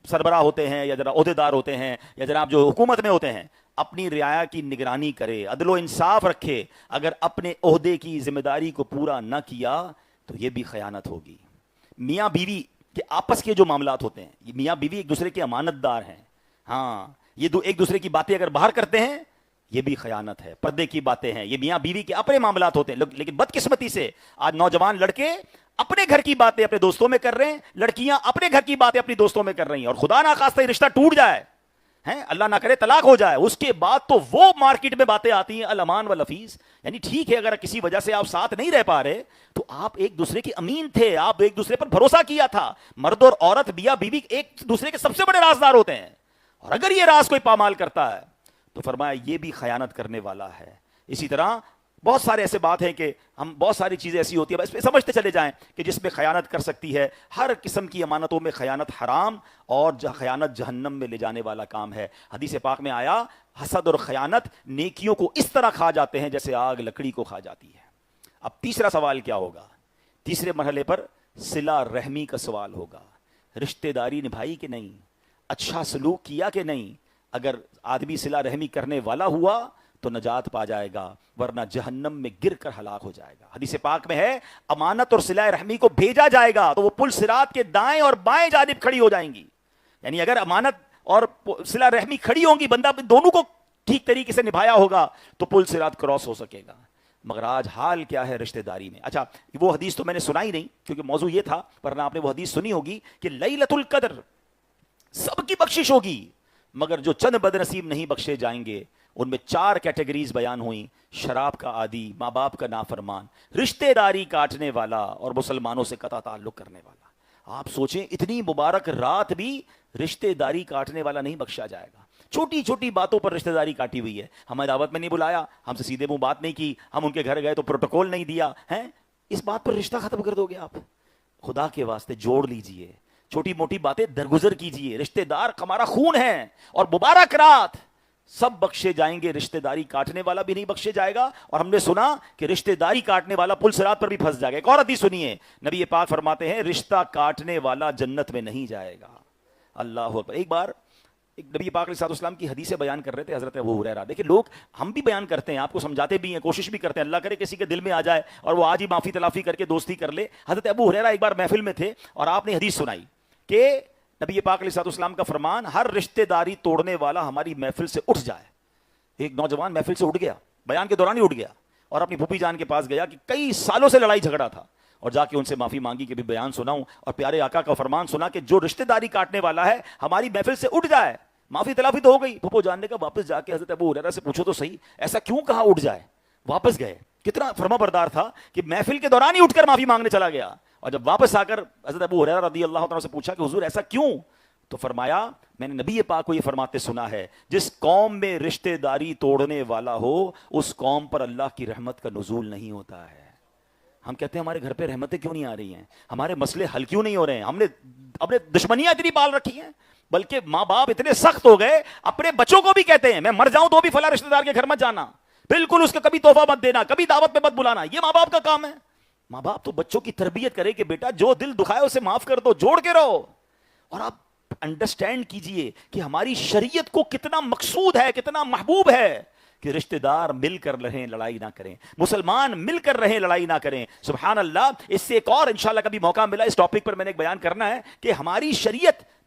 سربراہ ہوتے ہیں یا ذرا عہدیدار ہوتے ہیں یا جناب جو حکومت میں ہوتے ہیں، اپنی رعایا کی نگرانی کرے، عدل و انصاف رکھے. اگر اپنے عہدے کی ذمہ داری کو پورا نہ کیا تو یہ بھی خیانت ہوگی. میاں بیوی کے آپس کے جو معاملات ہوتے ہیں، یہ میاں بیوی ایک دوسرے کے امانت دار ہیں. ہاں، یہ ایک دوسرے کی باتیں اگر باہر کرتے ہیں یہ بھی خیانت ہے. پردے کی باتیں ہیں، یہ میاں بیوی کے اپنے معاملات ہوتے ہیں. لیکن بدقسمتی سے آج نوجوان لڑکے اپنے گھر کی باتیں اپنے دوستوں میں کر رہے ہیں، لڑکیاں اپنے گھر کی باتیں اپنی دوستوں میں کر رہی ہیں، اور خدا نہ خواستہ رشتہ ٹوٹ جائے، اللہ نہ کرے طلاق ہو جائے، اس کے بعد تو وہ مارکیٹ میں باتیں آتی ہیں الامان والافیس. یعنی ٹھیک ہے اگر کسی وجہ سے آپ ساتھ نہیں رہ پا رہے تو آپ ایک دوسرے کے امین تھے، آپ ایک دوسرے پر بھروسہ کیا تھا. مرد اور عورت، میاں بیوی ایک دوسرے کے سب سے بڑے رازدار ہوتے ہیں، اور اگر یہ راز کوئی پامال کرتا ہے تو فرمایا یہ بھی خیانت کرنے والا ہے. اسی طرح بہت سارے ایسے بات ہیں کہ ہم بہت ساری چیزیں ایسی ہوتی ہیں، اس پہ سمجھتے چلے جائیں کہ جس میں خیانت کر سکتی ہے. ہر قسم کی امانتوں میں خیانت حرام اور خیانت جہنم میں لے جانے والا کام ہے. حدیث پاک میں آیا حسد اور خیانت نیکیوں کو اس طرح کھا جاتے ہیں جیسے آگ لکڑی کو کھا جاتی ہے. اب تیسرا سوال کیا ہوگا؟ تیسرے مرحلے پر صلہ رحمی کا سوال ہوگا. رشتہ داری نبھائی کہ نہیں، اچھا سلوک کیا کہ نہیں. اگر آدمی صلہ رحمی کرنے والا ہوا تو نجات پا جائے گا، ورنہ جہنم میں گر کر ہلاک ہو جائے گا. حدیث پاک میں ہے امانت اور صلہ رحمی کو بھیجا جائے گا تو وہ پل صراط کے دائیں اور بائیں جانب کھڑی ہو جائیں گی. یعنی اگر امانت اور صلہ رحمی کھڑی ہوں گی، بندہ دونوں کو ٹھیک طریقے سے نبھایا ہوگا تو پل صراط کراس ہو سکے گا. مگر آج حال کیا ہے رشتہ داری میں؟ اچھا، وہ حدیث تو میں نے سنا ہی نہیں کیونکہ موضوع یہ تھا، ورنہ آپ نے وہ حدیث سنی ہوگی کہ لیلۃ القدر سب کی بخشش ہوگی، مگر جو چند بد نصیب نہیں بخشے جائیں گے ان میں 4 کیٹیگریز بیان ہوئیں: شراب کا عادی، ماں باپ کا نافرمان، رشتہ داری کاٹنے والا اور مسلمانوں سے قطع تعلق کرنے والا. آپ سوچیں اتنی مبارک رات بھی رشتہ داری کاٹنے والا نہیں بخشا جائے گا. چھوٹی چھوٹی باتوں پر رشتہ داری کاٹی ہوئی ہے. ہمیں دعوت میں نہیں بلایا، ہم سے سیدھے منہ بات نہیں کی، ہم ان کے گھر گئے تو پروٹوکول نہیں دیا ہے، اس بات پر رشتہ ختم کر دو گے آپ؟ خدا کے واسطے جوڑ لیجئے، چھوٹی موٹی باتیں درگزر کیجئے. رشتہ دار ہمارا خون ہے، اور مبارک رات سب بخشے جائیں گے، رشتہ داری کاٹنے والا بھی نہیں بخشے جائے گا. اور ہم نے سنا کہ رشتہ داری کاٹنے والا پل صراط پر بھی پھنس جائے گا. ایک اور حدیث سنیے، نبی پاک فرماتے ہیں رشتہ کاٹنے والا جنت میں نہیں جائے گا. اللہ اکبر. ایک بار نبی پاک علیہ السلام کی حدیثیں بیان کر رہے تھے حضرت ابو ہریرہ. دیکھیں لوگ، ہم بھی بیان کرتے ہیں، آپ کو سمجھاتے بھی ہیں، کوشش بھی کرتے ہیں، اللہ کرے کسی کے دل میں آ جائے اور وہ آج ہی معافی تلافی کر کے دوستی کر لے. حضرت ابو ہریرہ ایک بار محفل میں تھے اور آپ نے حدیث سنائی کہ نبی پاک علیہ السلام کا فرمان، ہر رشتہ داری توڑنے والا ہماری محفل سے اٹھ جائے. ایک نوجوان محفل سے اٹھ گیا، بیان کے دوران ہی اٹھ گیا اور اپنی پھوپھی جان کے پاس گیا کہ کئی سالوں سے لڑائی جھگڑا تھا، اور جا کے ان سے معافی مانگی کہ بھی بیان سناؤں اور پیارے آقا کا فرمان سنا کہ جو رشتہ داری کاٹنے والا ہے ہماری محفل سے اٹھ جائے. معافی تلافی تو ہو گئی. پھوپھو جاننے کا واپس جا کے حضرت ابو ہریرہ سے پوچھو تو صحیح ایسا کیوں کہا اٹھ جائے؟ واپس گئے. کتنا فرما بردار تھا کہ محفل کے دوران ہی اٹھ کر معافی مانگنے چلا گیا. اور جب واپس آ کر حضرت ابو ہریرہ رضی اللہ عنہ سے پوچھا کہ حضور ایسا کیوں، تو فرمایا میں نے نبی پاک کو یہ فرماتے سنا ہے جس قوم میں رشتہ داری توڑنے والا ہو اس قوم پر اللہ کی رحمت کا نزول نہیں ہوتا ہے. ہم کہتے ہیں ہمارے گھر پہ رحمتیں کیوں نہیں آ رہی ہیں، ہمارے مسئلے حل کیوں نہیں ہو رہے ہیں، ہم نے اپنے دشمنیاں اتنی پال رکھی ہیں، بلکہ ماں باپ اتنے سخت ہو گئے اپنے بچوں کو بھی کہتے ہیں میں مر جاؤں تو بھی فلاں رشتہ دار کے گھر مت جانا، بالکل اس کا کبھی تحفہ مت دینا، کبھی دعوت میں مت بلانا. یہ ماں باپ کا کام ہے. ماں باپ تو بچوں کی تربیت کرے کہ بیٹا جو دل دکھائے اسے معاف کر دو، جوڑ کے رہو. اور آپ انڈرسٹینڈ کیجئے کہ ہماری شریعت کو کتنا مقصود ہے، کتنا محبوب ہے کہ رشتہ دار مل کر رہیں، لڑائی نہ کریں، مسلمان مل کر رہیں، لڑائی نہ کریں. سبحان اللہ. اس سے ایک اور انشاءاللہ کبھی موقع ملا اس ٹاپک پر میں نے ایک بیان کرنا ہے کہ ہماری شریعت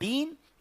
3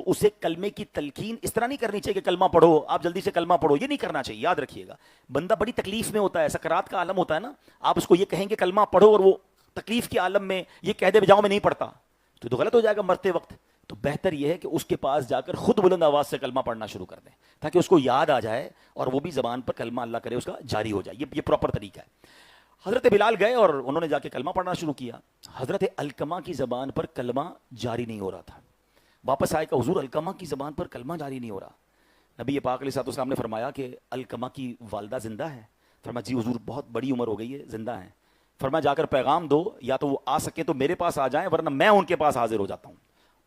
تو اسے کلمے کی تلقین اس طرح نہیں کرنی چاہیے کہ کلمہ پڑھو، آپ جلدی سے کلمہ پڑھو، یہ نہیں کرنا چاہیے. یاد رکھیے گا، بندہ بڑی تکلیف میں ہوتا ہے، سکرات کا عالم ہوتا ہے نا، آپ اس کو یہ کہیں گے کلمہ پڑھو اور وہ تکلیف کے عالم میں یہ کہہ دے جاؤ میں نہیں پڑھتا تو غلط ہو جائے گا مرتے وقت. تو بہتر یہ ہے کہ اس کے پاس جا کر خود بلند آواز سے کلمہ پڑھنا شروع کر دیں تاکہ اس کو یاد آ جائے اور وہ بھی زبان پر کلمہ اللہ کرے اس کا جاری ہو جائے. یہ پراپر طریقہ ہے. حضرت بلال گئے اور انہوں نے جا کے کلمہ پڑھنا شروع کیا. حضرت علقمہ کی زبان پر کلمہ جاری نہیں ہو رہا تھا. واپس آئے کہ حضور علقمہ کی زبان پر کلمہ جاری نہیں ہو رہا. نبی پاک علیہ السلام نے فرمایا کہ علقمہ کی والدہ زندہ ہے؟ فرمایا جی حضور بہت بڑی عمر ہو گئی ہے، زندہ ہیں. فرمایا جا کر پیغام دو، یا تو وہ آ سکیں تو میرے پاس آ جائیں ورنہ میں ان کے پاس حاضر ہو جاتا ہوں.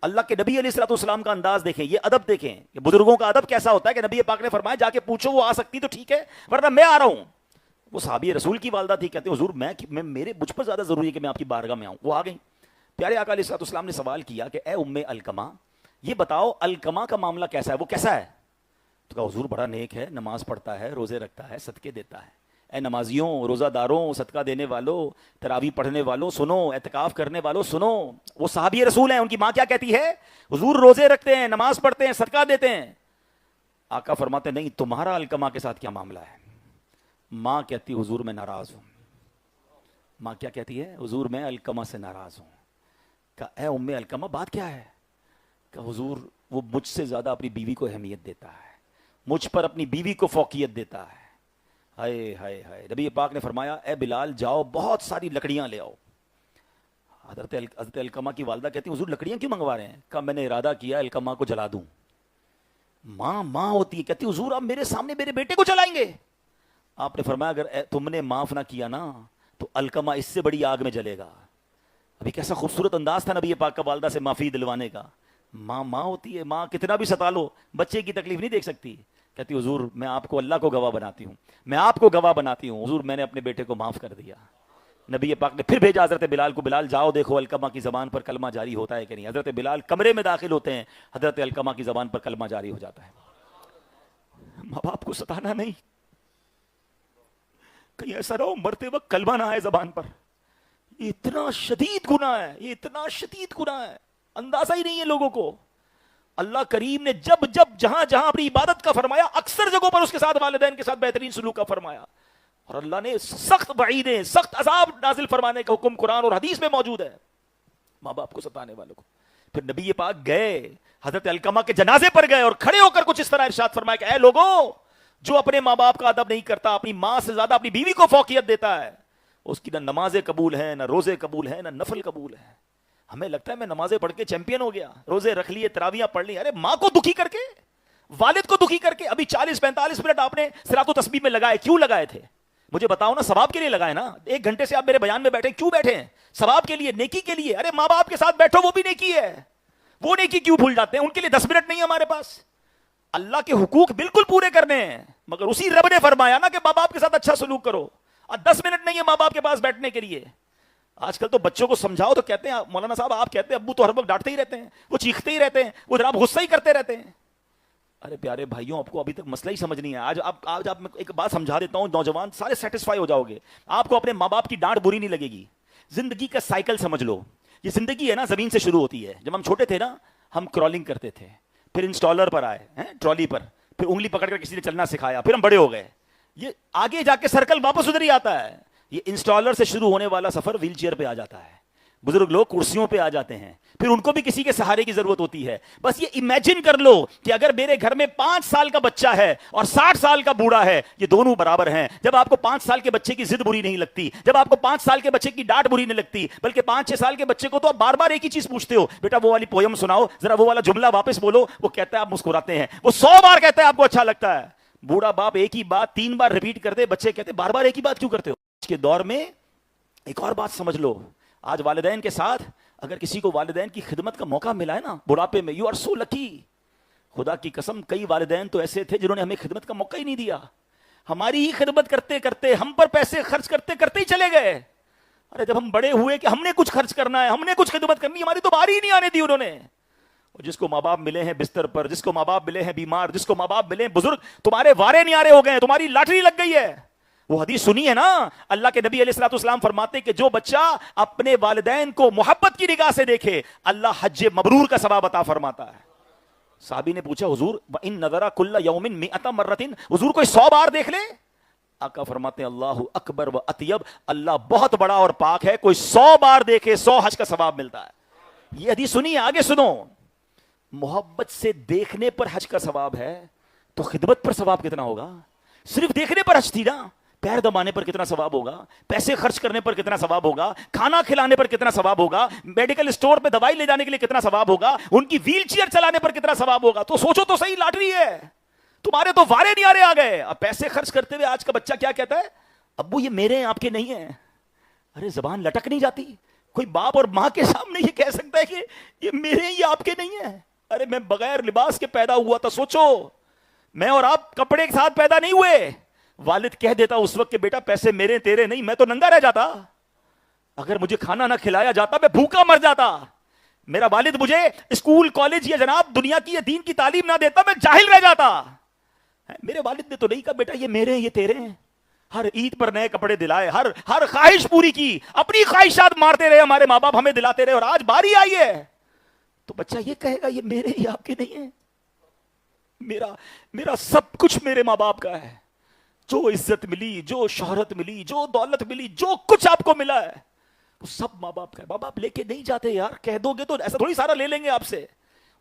اللہ کے نبی علیہ السلام کا انداز دیکھیں، یہ ادب دیکھیں کہ بزرگوں کا ادب کیسا ہوتا ہے کہ نبی پاک نے فرمایا جا کے پوچھو وہ آ سکتی تو ٹھیک ہے ورنہ میں آ رہا ہوں. وہ صحابی رسول کی والدہ تھی، کہتے ہیں حضور مجھ پر زیادہ ضروری ہے کہ میں آپ کی بارگاہ میں آؤں. وہ آ گئی. پیارے آقا علیہ السلام نے سوال کیا کہ اے ام علقمہ یہ بتاؤ علقمہ کا معاملہ کیسا ہے، وہ کیسا ہے؟ تو کہا حضور بڑا نیک ہے، نماز پڑھتا ہے، روزے رکھتا ہے، صدقے دیتا ہے. اے نمازیوں، روزہ داروں، صدقہ دینے والوں، تراویح پڑھنے والوں سنو، اعتکاف کرنے والوں سنو. وہ صحابی رسول ہیں، ان کی ماں کیا کہتی ہے؟ حضور روزے رکھتے ہیں، نماز پڑھتے ہیں، صدقہ دیتے ہیں. آقا فرماتے نہیں تمہارا علقمہ کے ساتھ کیا معاملہ ہے؟ ماں کہتی حضور میں ناراض ہوں. ماں کیا کہتی ہے؟ حضور میں علقمہ سے ناراض ہوں. کہا اے ام علقمہ بات کیا ہے؟ کہ حضور وہ مجھ سے زیادہ اپنی بیوی کو اہمیت دیتا ہے، مجھ پر اپنی بیوی کو فوقیت دیتا ہے. ہائے ہائے ہائے. نبی پاک نے فرمایا اے بلال جاؤ بہت ساری لکڑیاں لے آؤ. حضرت علقمہ کی والدہ کہتی حضور لکڑیاں کیوں منگوا رہے ہیں؟ کہا میں نے ارادہ کیا علقمہ کو جلا دوں. ماں ہوتی ہے، کہتی حضور آپ میرے سامنے میرے بیٹے کو جلائیں گے؟ آپ نے فرمایا اگر تم نے معاف نہ کیا نا تو علقمہ اس سے بڑی آگ میں جلے گا. ابھی کیسا خوبصورت انداز تھا نبی پاک کا والدہ سے معافی دلوانے کا. ماں ہوتی ہے، ماں کتنا بھی ستا لو بچے کی تکلیف نہیں دیکھ سکتی. کہتی حضور میں آپ کو اللہ کو گواہ بناتی ہوں، میں آپ کو گواہ بناتی ہوں حضور میں نے اپنے بیٹے کو معاف کر دیا. نبی پاک نے پھر بھیجا حضرت بلال کو، بلال جاؤ دیکھو علقمہ کی زبان پر کلمہ جاری ہوتا ہے کہ نہیں. حضرت بلال کمرے میں داخل ہوتے ہیں، حضرت علقمہ کی زبان پر کلمہ جاری ہو جاتا ہے. ماں باپ کو ستانا نہیں، کہیں ایسا رہو مرتے وقت کلمہ نہ آئے زبان پر. یہ اتنا شدید گناہ ہے، یہ اتنا شدید گناہ ہے، اندازہ ہی نہیں ہے لوگوں کو. اللہ کریم نے جب جہاں اپنی عبادت کا فرمایا اکثر جگہوں پر اس کے ساتھ والدین کے ساتھ بہترین سلوک کا فرمایا. اور اللہ نے سخت وعیدیں، سخت عذاب نازل فرمانے کا حکم قرآن اور حدیث میں موجود ہے ماں باپ کو ستانے والوں کو. پھر نبی پاک گئے حضرت علقمہ کے جنازے پر گئے اور کھڑے ہو کر کچھ اس طرح ارشاد فرمایا کہ اے لوگوں جو اپنے ماں باپ کا ادب نہیں کرتا، اپنی ماں سے زیادہ اپنی بیوی کو فوقیت دیتا ہے، اس کی نہ نمازیں قبول ہیں، نہ روزے قبول ہیں، نہ نفل قبول ہیں. ہمیں لگتا ہے میں نمازیں پڑھ کے چیمپئن ہو گیا، روزے رکھ لیے، تراویحاں پڑھ لی. ارے ماں کو دکھی کر کے، والد کو دکھی کر کے. ابھی 40-45 منٹ آپ نے صراط و تسبیح میں لگائے، کیوں لگائے تھے؟ مجھے بتاؤ نا، ثواب کے لیے لگائے نا. 1 گھنٹے سے آپ میرے بیان میں بیٹھے، کیوں بیٹھے ہیں؟ ثواب کے لیے، نیکی کے لیے. ارے ماں باپ کے ساتھ بیٹھو، وہ بھی نیکی ہے. وہ نیکی کیوں بھول جاتے ہیں؟ ان کے لیے 10 منٹ نہیں ہے ہمارے پاس. اللہ کے حقوق بالکل پورے کرنے ہیں، مگر اسی رب نے فرمایا نا کہ ماں باپ کے ساتھ اچھا سلوک کرو. اور 10 منٹ نہیں ہے ماں باپ کے پاس بیٹھنے کے لیے. آج کل تو بچوں کو سمجھاؤ تو کہتے ہیں مولانا صاحب آپ کہتے ہیں ابو تو ہر وقت ڈانٹتے ہی رہتے ہیں، وہ چیختے ہی رہتے ہیں، وہ جناب غصہ ہی کرتے رہتے ہیں. ارے پیارے بھائیوں آپ کو ابھی تک مسئلہ ہی سمجھ نہیں ہے. آج آپ میں ایک بات سمجھا دیتا ہوں، نوجوان سارے سیٹسفائی ہو جاؤ گے. آپ کو اپنے ماں باپ کی ڈانٹ بری نہیں لگے گی. زندگی کا سائیکل سمجھ لو. یہ زندگی ہے نا زمین سے شروع ہوتی ہے. جب ہم چھوٹے تھے نا ہم کرالنگ کرتے تھے، پھر انسٹالر پر آئے، ٹرالی پر، پھر انگلی پکڑ کر کسی نے چلنا سکھایا، پھر ہم بڑے ہو گئے. یہ آگے جا کے سرکل واپس ادھر ہی آتا ہے. یہ انسٹالر سے شروع ہونے والا سفر ویل چیئر پہ آ جاتا ہے. بزرگ لوگ کرسیوں پہ آ جاتے ہیں، پھر ان کو بھی کسی کے سہارے کی ضرورت ہوتی ہے. بس یہ امیجن کر لو کہ اگر میرے گھر میں 5 سال کا بچہ ہے اور 60 سال کا بوڑھا ہے، یہ دونوں برابر ہیں. جب آپ کو 5 سال کے بچے کی ضد بری نہیں لگتی، جب آپ کو 5 سال کے بچے کی ڈانٹ بری نہیں لگتی، بلکہ 5-6 سال کے بچے کو تو آپ بار بار ایک ہی چیز پوچھتے ہو، بیٹا وہ والی پویم سناؤ ذرا، وہ والا جملہ واپس بولو، وہ کہتا ہے آپ مسکراتے ہیں. وہ 100 بار کہتا ہے آپ کو اچھا لگتا ہے. بوڑھا باپ ایک ہی بات 3 بار ریپیٹ کرتے، بچے کہتے بار بار ایک ہی بات کیوں کرتے ہو. آج کے دور میں ایک اور بات سمجھ لو، آج والدین کے ساتھ اگر کسی کو والدین کی خدمت کا موقع ملا ہے نا بڑھاپے میں، یو آر سو لکی. خدا کی قسم کئی والدین تو ایسے تھے جنہوں نے ہمیں خدمت کا موقع ہی نہیں دیا. ہماری ہی خدمت کرتے کرتے ہم پر پیسے خرچ کرتے کرتے ہی چلے گئے. ارے جب ہم بڑے ہوئے کہ ہم نے کچھ خرچ کرنا ہے، ہم نے کچھ خدمت کرنی، ہماری تو باری ہی نہیں آنے دی انہوں نے. جس کو ماں باپ ملے ہیں بستر پر، جس کو ماں باپ ملے ہیں بیمار، جس کو ماں باپ ملے ہیں بزرگ، تمہارے وارے نیارے ہو گئے، تمہاری لاٹری لگ گئی ہے. وہ حدیث سنی ہے نا، اللہ کے نبی علیہ السلام فرماتے کہ جو بچہ اپنے والدین کو محبت کی نگاہ سے دیکھے اللہ حج مبرور کا ثواب عطا فرماتا ہے. صحابی نے پوچھا حضور ان نظرہ کل یومن مئۃ مرتن، حضور کوئی 100 بار دیکھ لے؟ آقا فرماتے ہیں اللہ اکبر و اطیب، اللہ بہت بڑا اور پاک ہے، کوئی 100 بار دیکھے 100 حج کا ثواب ملتا ہے۔ یہ حدیث سنیے، آگے سنو، محبت سے دیکھنے پر حج کا ثواب ہے تو خدمت پر ثواب کتنا ہوگا؟ صرف دیکھنے پر حج تھی نا، پیر دبانے پر کتنا ثواب ہوگا، پیسے خرچ کرنے پر کتنا ثواب ہوگا، کھانا کھلانے پر کتنا ثواب ہوگا، میڈیکل اسٹور پہ دوائی لے جانے کے لیے کتنا ثواب ہوگا، ان کی ویل چیئر چلانے پر کتنا ثواب ہوگا۔ تو سوچو تو صحیح، لاٹری ہے تمہارے تو وارے نہیں آ رے آ گئے۔ اب پیسے خرچ کرتے ہوئے آج کا بچہ کیا کہتا ہے؟ ابو یہ میرے ہیں آپ کے نہیں ہیں۔ ارے زبان لٹک نہیں جاتی؟ کوئی باپ اور ماں کے سامنے یہ کہہ سکتا ہے کہ یہ میرے ہیں یہ آپ کے نہیں ہیں؟ ارے میں بغیر لباس کے پیدا ہوا تھا، سوچو میں اور آپ کپڑے کے ساتھ پیدا نہیں ہوئے۔ والد کہہ دیتا اس وقت کہ بیٹا پیسے میرے تیرے نہیں، میں تو ننگا رہ جاتا، اگر مجھے کھانا نہ کھلایا جاتا میں بھوکا مر جاتا، میرا والد مجھے اسکول کالج یا جناب دنیا کی یا دین کی تعلیم نہ دیتا، میں جاہل رہ جاتا۔ میرے والد نے تو نہیں کہا بیٹا یہ میرے ہیں یہ تیرے ہیں، ہر عید پر نئے کپڑے دلائے، ہر خواہش پوری کی، اپنی خواہشات مارتے رہے ہمارے ماں باپ، ہمیں دلاتے رہے، اور آج باری آئی ہے تو بچہ یہ کہے گا یہ میرے ہی آپ کے نہیں ہیں؟ میرا سب کچھ میرے ماں باپ کا ہے، جو عزت ملی، جو شہرت ملی، جو دولت ملی، جو کچھ آپ کو ملا ہے وہ سب ماں باپ کا ہے۔ ماں باپ لے کے نہیں جاتے یار، کہہ دو گے تو ایسا تھوڑی سارا لے لیں گے آپ سے،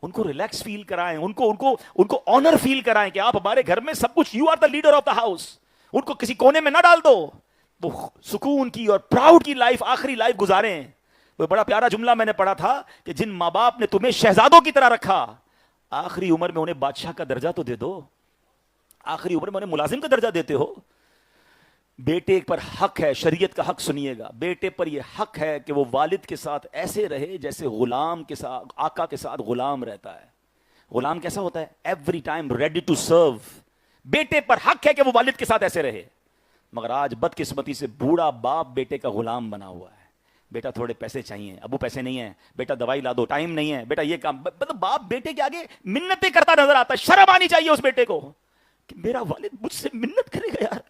ان کو ریلیکس فیل کرائیں، ان کو آنر فیل کرائیں کہ آپ ہمارے گھر میں سب کچھ، you are the leader of the house, ان کو کسی کونے میں نہ ڈال دو، وہ سکون کی اور پراؤڈ کی لائف، آخری لائف گزاریں۔ وہ بڑا پیارا جملہ میں نے پڑھا تھا کہ جن ماں باپ نے تمہیں شہزادوں کی طرح رکھا، آخری عمر میں انہیں بادشاہ کا درجہ تو دے دو، آخری عمر میں انہیں ملازم کا درجہ دیتے ہو۔ بیٹے پر حق ہے، شریعت کا حق سنیے گا، بیٹے پر یہ حق ہے کہ وہ والد کے ساتھ ایسے رہے جیسے غلام کے ساتھ، آقا کے ساتھ غلام رہتا ہے۔ غلام کیسا ہوتا ہے؟ Every time ready to serve. بیٹے پر حق ہے کہ وہ والد کے ساتھ ایسے رہے، مگر آج بدقسمتی سے بوڑھا باپ بیٹے کا غلام بنا ہوا ہے۔ بیٹا تھوڑے پیسے چاہیے، ابو پیسے نہیں ہیں، بیٹا دوائی لا دو، ٹائم نہیں ہے، بیٹا یہ کام، مطلب باپ بیٹے کے آگے منتیں کرتا نظر آتا ہے۔ شرم آنی چاہیے اس بیٹے کو کہ میرا والد مجھ سے منت کرے گا یار۔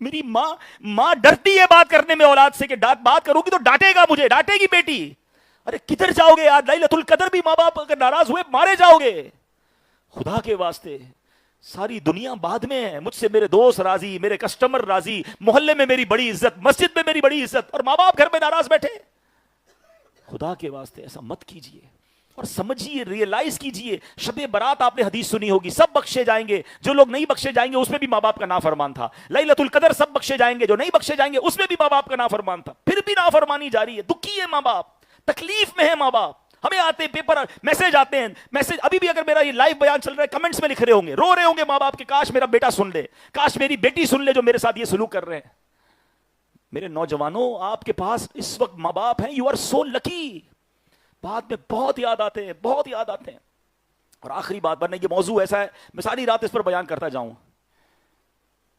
میری ماں ڈرتی ہے بات کرنے میں اولاد سے کہ بات کروں گی تو ڈانٹے گا مجھے، ڈانٹے گی بیٹی۔ ارے کدھر جاؤ گے یار؟ لیلۃ القدر بھی ماں باپ اگر ناراض ہوئے مارے جاؤ گے۔ خدا کے واسطے ساری دنیا بعد میں ہے، مجھ سے میرے دوست راضی، میرے کسٹمر راضی، محلے میں میری بڑی عزت، مسجد میں میری بڑی عزت، اور ماں باپ گھر میں ناراض بیٹھے۔ خدا کے واسطے ایسا مت کیجئے، اور سمجھیے، ریئلائز کیجئے۔ شب برات آپ نے حدیث سنی ہوگی، سب بخشے جائیں گے، جو لوگ نہیں بخشے جائیں گے اس میں بھی ماں باپ کا نافرمان تھا۔ لیلۃ القدر سب بخشے جائیں گے، جو نہیں بخشے جائیں گے اس میں بھی ماں باپ کا نافرمان تھا۔ پھر بھی نافرمانی جاری ہے، دکھی ہے ماں باپ، تکلیف میں ہے ماں باپ۔ ہمیں آتے پیپر میسج آتے ہیں، میسج ابھی بھی اگر میرا یہ لائیو بیان چل رہا ہے کمنٹس میں لکھ رہے ہوں گے، رو رہے ہوں گے ماں باپ کہ کاش میرا بیٹا سن لے، کاش میری بیٹی سن لے جو میرے ساتھ یہ سلوک کر رہے ہیں۔ میرے نوجوانوں، آپ کے پاس اس وقت ماں باپ ہیں، یو آر سو لکی۔ بعد میں بہت یاد آتے ہیں، بہت یاد آتے ہیں۔ اور آخری بات، ورنہ یہ موضوع ایسا ہے میں ساری رات اس پر بیان کرتا جاؤں،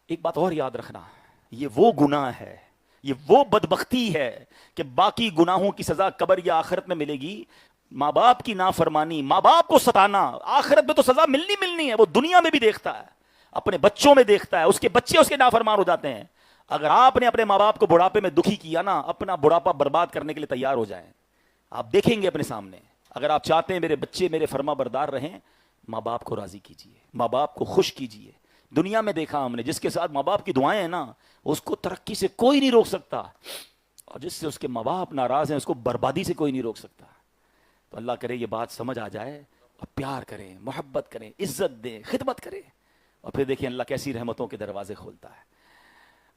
ایک بات اور یاد رکھنا، یہ وہ گناہ ہے، یہ وہ بدبختی ہے کہ باقی گناہوں کی سزا قبر یا آخرت میں ملے گی، ماں باپ کی نافرمانی، ماں باپ کو ستانا، آخرت میں تو سزا ملنی ہے، وہ دنیا میں بھی دیکھتا ہے، اپنے بچوں میں دیکھتا ہے، اس کے بچے اس کے نافرمان ہو جاتے ہیں۔ اگر آپ نے اپنے ماں باپ کو بڑھاپے میں دکھی کیا نا، اپنا بڑھاپا برباد کرنے کے لیے تیار ہو جائیں، آپ دیکھیں گے اپنے سامنے۔ اگر آپ چاہتے ہیں میرے بچے میرے فرما بردار رہیں، ماں باپ کو راضی کیجئے، ماں باپ کو خوش کیجئے۔ دنیا میں دیکھا ہم نے، جس کے ساتھ ماں باپ کی دعائیں ہیں نا، اس کو ترقی سے کوئی نہیں روک سکتا، اور جس سے اس کے ماں باپ ناراض ہیں اس کو بربادی سے کوئی نہیں روک سکتا۔ تو اللہ کرے یہ بات سمجھ آ جائے، اور پیار کریں، محبت کریں، عزت دیں، خدمت کریں، اور پھر دیکھیں اللہ کیسی رحمتوں کے دروازے کھولتا ہے۔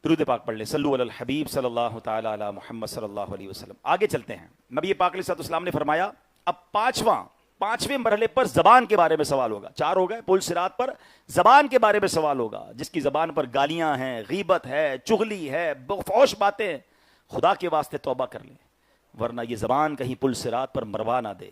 درود پاک پڑھ لیں، صلو علی الحبیب صلی اللہ تعالی علی محمد صلی اللہ علیہ وسلم۔ آگے چلتے ہیں۔ نبی پاک علیہ السلام نے فرمایا اب پانچویں مرحلے پر زبان کے بارے میں سوال ہوگا۔ 4 ہو گئے، پل صراط پر زبان کے بارے میں سوال ہوگا۔ جس کی زبان پر گالیاں ہیں، غیبت ہے، چغلی ہے، فحش باتیں، خدا کے واسطے توبہ کر لیں، ورنہ یہ زبان کہیں پل صراط پر مروا نہ دے۔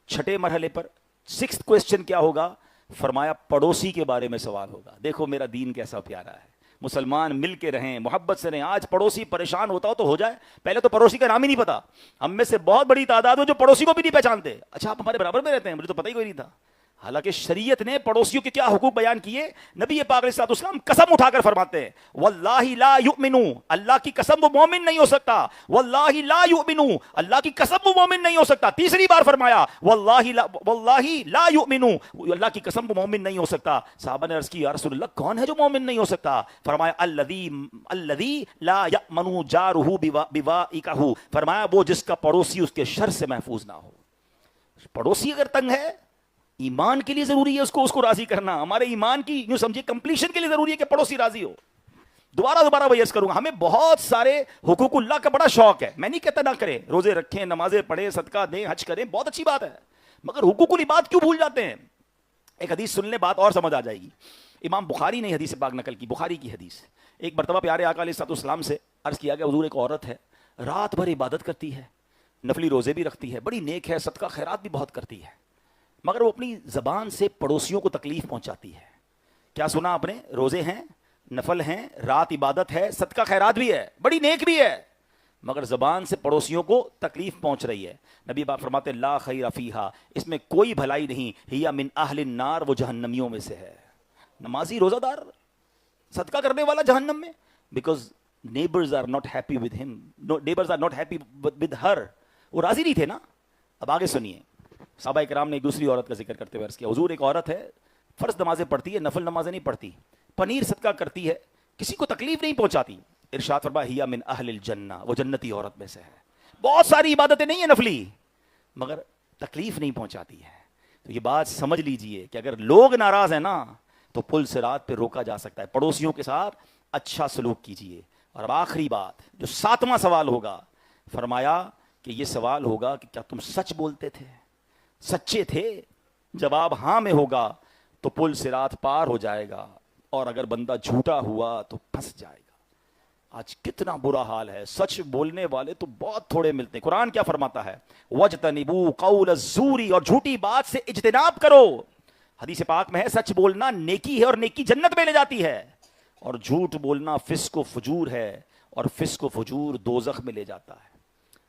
6 مرحلے پر 6th کوسچن کیا ہوگا؟ فرمایا پڑوسی کے بارے میں سوال ہوگا۔ دیکھو میرا دین کیسا پیارا ہے، مسلمان مل کے رہیں، محبت سے رہیں۔ آج پڑوسی پریشان ہوتا ہو تو ہو جائے، پہلے تو پڑوسی کا نام ہی نہیں پتا۔ ہم میں سے بہت بڑی تعداد ہے جو پڑوسی کو بھی نہیں پہچانتے۔ اچھا آپ ہمارے برابر میں رہتے ہیں، مجھے تو پتہ ہی کوئی نہیں تھا۔ حالانکہ شریعت نے پڑوسیوں کے کیا حقوق بیان کیے. نبی پاک علیہ السلام قسم اٹھا کر فرماتے ہیں واللہ لا یؤمنو, اللہ کی قسم وہ مومن نہیں ہو سکتا. واللہ لا یؤمنو, اللہ کی قسم وہ مومن نہیں ہو سکتا. تیسری بار فرمایا واللہ لا یؤمنو, اللہ کی قسم وہ مومن نہیں ہو سکتا. صحابہ نے عرض کی یا رسول اللہ کون ہے جو مومن نہیں ہو سکتا؟ فرمایا الذی لا یأمن جارہ بوائقہ, فرمایا وہ جس کا پڑوسی اس کے شر سے محفوظ نہ ہو. پڑوسی اگر تنگ ہے, ایمان کے لیے ضروری ہے اس کو راضی کرنا. ہمارے ایمان کی یوں سمجھے کمپلیشن کے لیے ضروری ہے کہ پڑوسی راضی ہو. دوبارہ وہ عرض کروں گا, ہمیں بہت سارے حقوق اللہ کا بڑا شوق ہے. میں نہیں کہتا نہ کریں, روزے رکھیں, نمازیں پڑھیں, صدقہ دیں, حج کریں, بہت اچھی بات ہے, مگر حقوق العباد کیوں بھول جاتے ہیں؟ ایک حدیث سن لیں, بات اور سمجھ آ جائے گی. امام بخاری نے حدیث پاک نقل کی, بخاری کی حدیث. ایک مرتبہ پیارے آقا علیہ السلام سے عرض کیا گیا حضور ایک عورت ہے, رات بھر عبادت کرتی ہے, نفلی روزے بھی رکھتی ہے, بڑی نیک ہے, صدقہ خیرات بھی بہت کرتی ہے, مگر وہ اپنی زبان سے پڑوسیوں کو تکلیف پہنچاتی ہے. کیا سنا آپ نے؟ روزے ہیں, نفل ہیں, رات عبادت ہے, صدقہ خیرات بھی ہے, بڑی نیک بھی ہے, مگر زبان سے پڑوسیوں کو تکلیف پہنچ رہی ہے. نبی پاک فرماتے لا خیر فیہا, اس میں کوئی بھلائی نہیں, ہی من اہل النار, وہ جہنمیوں میں سے ہے. نمازی, روزہ دار, صدقہ کرنے والا جہنم میں, because neighbours are not happy with him, neighbours are not happy with her. وہ راضی نہیں تھے نا. اب آگے سنیے, صحابہ کرام نے ایک دوسری عورت کا ذکر کرتے ہوئے عرض کیا حضور ایک عورت ہے, فرض نمازیں پڑھتی ہے, نفل نمازیں نہیں پڑھتی, پنیر صدقہ کرتی ہے, کسی کو تکلیف نہیں پہنچاتی. ارشاد فرمایا ہی من اہل الجنہ, وہ جنتی عورت میں سے ہے. بہت ساری عبادتیں نہیں ہیں نفلی, مگر تکلیف نہیں پہنچاتی ہے. تو یہ بات سمجھ لیجئے کہ اگر لوگ ناراض ہیں نا تو پل صراط پہ روکا جا سکتا ہے. پڑوسیوں کے ساتھ اچھا سلوک کیجئے. اور اب آخری بات, جو 7واں سوال ہوگا, فرمایا کہ یہ سوال ہوگا کہ کیا تم سچ بولتے تھے, سچے تھے؟ جواب ہاں میں ہوگا تو پل صراط پار ہو جائے گا, اور اگر بندہ جھوٹا ہوا تو پھنس جائے گا. آج کتنا برا حال ہے, سچ بولنے والے تو بہت تھوڑے ملتے ہیں. قرآن کیا فرماتا ہے؟ وَاجْتَنِبُوا قَوْلَ الزُّورِ, اور جھوٹی بات سے اجتناب کرو. حدیث پاک میں ہے سچ بولنا نیکی ہے اور نیکی جنت میں لے جاتی ہے, اور جھوٹ بولنا فسق و فجور ہے, اور فسق و فجور دوزخ میں لے جاتا ہے.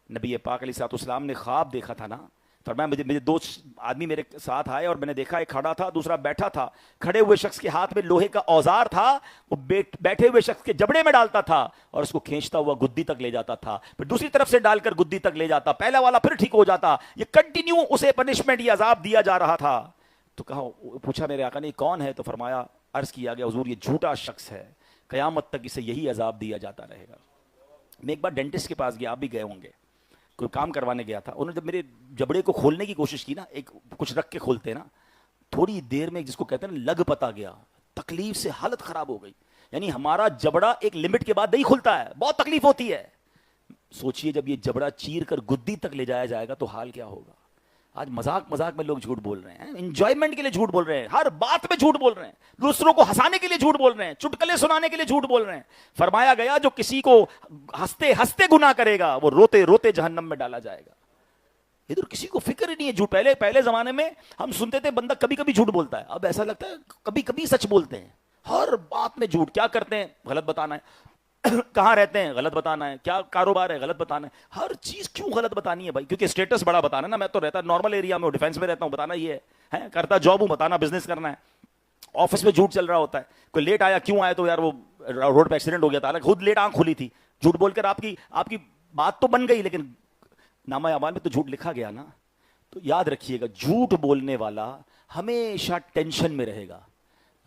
نبی پاک علیہ السلام نے خواب دیکھا تھا نا, فرمایا مجھے دو آدمی میرے ساتھ آئے, اور میں نے دیکھا ایک کھڑا تھا, دوسرا بیٹھا تھا. کھڑے ہوئے شخص کے ہاتھ میں لوہے کا اوزار تھا, وہ بیٹھے ہوئے شخص کے جبڑے میں ڈالتا تھا اور اس کو کھینچتا ہوا گدی تک لے جاتا تھا, پھر دوسری طرف سے ڈال کر گدی تک لے جاتا, پہلا والا پھر ٹھیک ہو جاتا. یہ کنٹینیو اسے پنشمنٹ, یہ عذاب دیا جا رہا تھا. تو کہا, پوچھا میرے آقا نے کون ہے؟ تو فرمایا, عرض کیا گیا حضور یہ جھوٹا شخص ہے, قیامت تک اسے یہی عذاب دیا جاتا رہے گا. میں ایک بار ڈینٹسٹ کے پاس گیا, آپ بھی گئے ہوں گے, کوئی کام کروانے گیا تھا. انہوں نے جب میرے جبڑے کو کھولنے کی کوشش کی نا, ایک کچھ رکھ کے کھولتے نا, تھوڑی دیر میں جس کو کہتے ہیں نا لگ پتا گیا, تکلیف سے حالت خراب ہو گئی. یعنی ہمارا جبڑا ایک لمٹ کے بعد نہیں کھلتا ہے, بہت تکلیف ہوتی ہے. سوچئے جب یہ جبڑا چیر کر گدی تک لے جایا جائے گا تو حال کیا ہوگا. آج مذاق میں لوگ جھوٹ بول رہے ہیں, انجوائمنٹ کے لیے جھوٹ بول رہے ہیں, ہر بات میں جھوٹ بول رہے ہیں, دوسروں کو ہنسانے کے لیے جھوٹ بول رہے ہیں, چٹکلے سنانے کے لیے جھوٹ بول رہے ہیں. فرمایا گیا جو کسی کو ہنستے ہنستے گناہ کرے گا وہ روتے روتے جہنم میں ڈالا جائے گا. ادھر کسی کو فکر ہی نہیں ہے جھوٹ. پہلے زمانے میں ہم سنتے تھے بندہ کبھی کبھی جھوٹ بولتا ہے, اب ایسا لگتا ہے کبھی کبھی سچ بولتے ہیں. ہر بات میں جھوٹ. کیا کرتے ہیں؟ غلط بتانا ہے. کہاں رہتے ہیں؟ غلط بتانا ہے. کیا کاروبار ہے؟ غلط بتانا ہے. ہر چیز کیوں غلط بتانی ہے بھائی؟ کیونکہ اسٹیٹس بڑا بتانا ہے نا. میں تو رہتا نارمل ایریا میں, ڈیفینس میں رہتا ہوں, بتانا یہ ہے, کرتا جاب ہوں, بتانا بزنس کرنا ہے. آفس میں جھوٹ چل رہا ہوتا ہے, کوئی لیٹ آیا, کیوں آیا؟ تو یار وہ روڈ پہ ایکسیڈنٹ ہو گیا تھا, خود لیٹ آنکھ کھلی تھی. جھوٹ بول کر آپ کی بات تو بن گئی, لیکن نامہ اعمال میں تو جھوٹ لکھا گیا نا. تو یاد رکھیے گا, جھوٹ بولنے والا ہمیشہ ٹینشن میں رہے گا,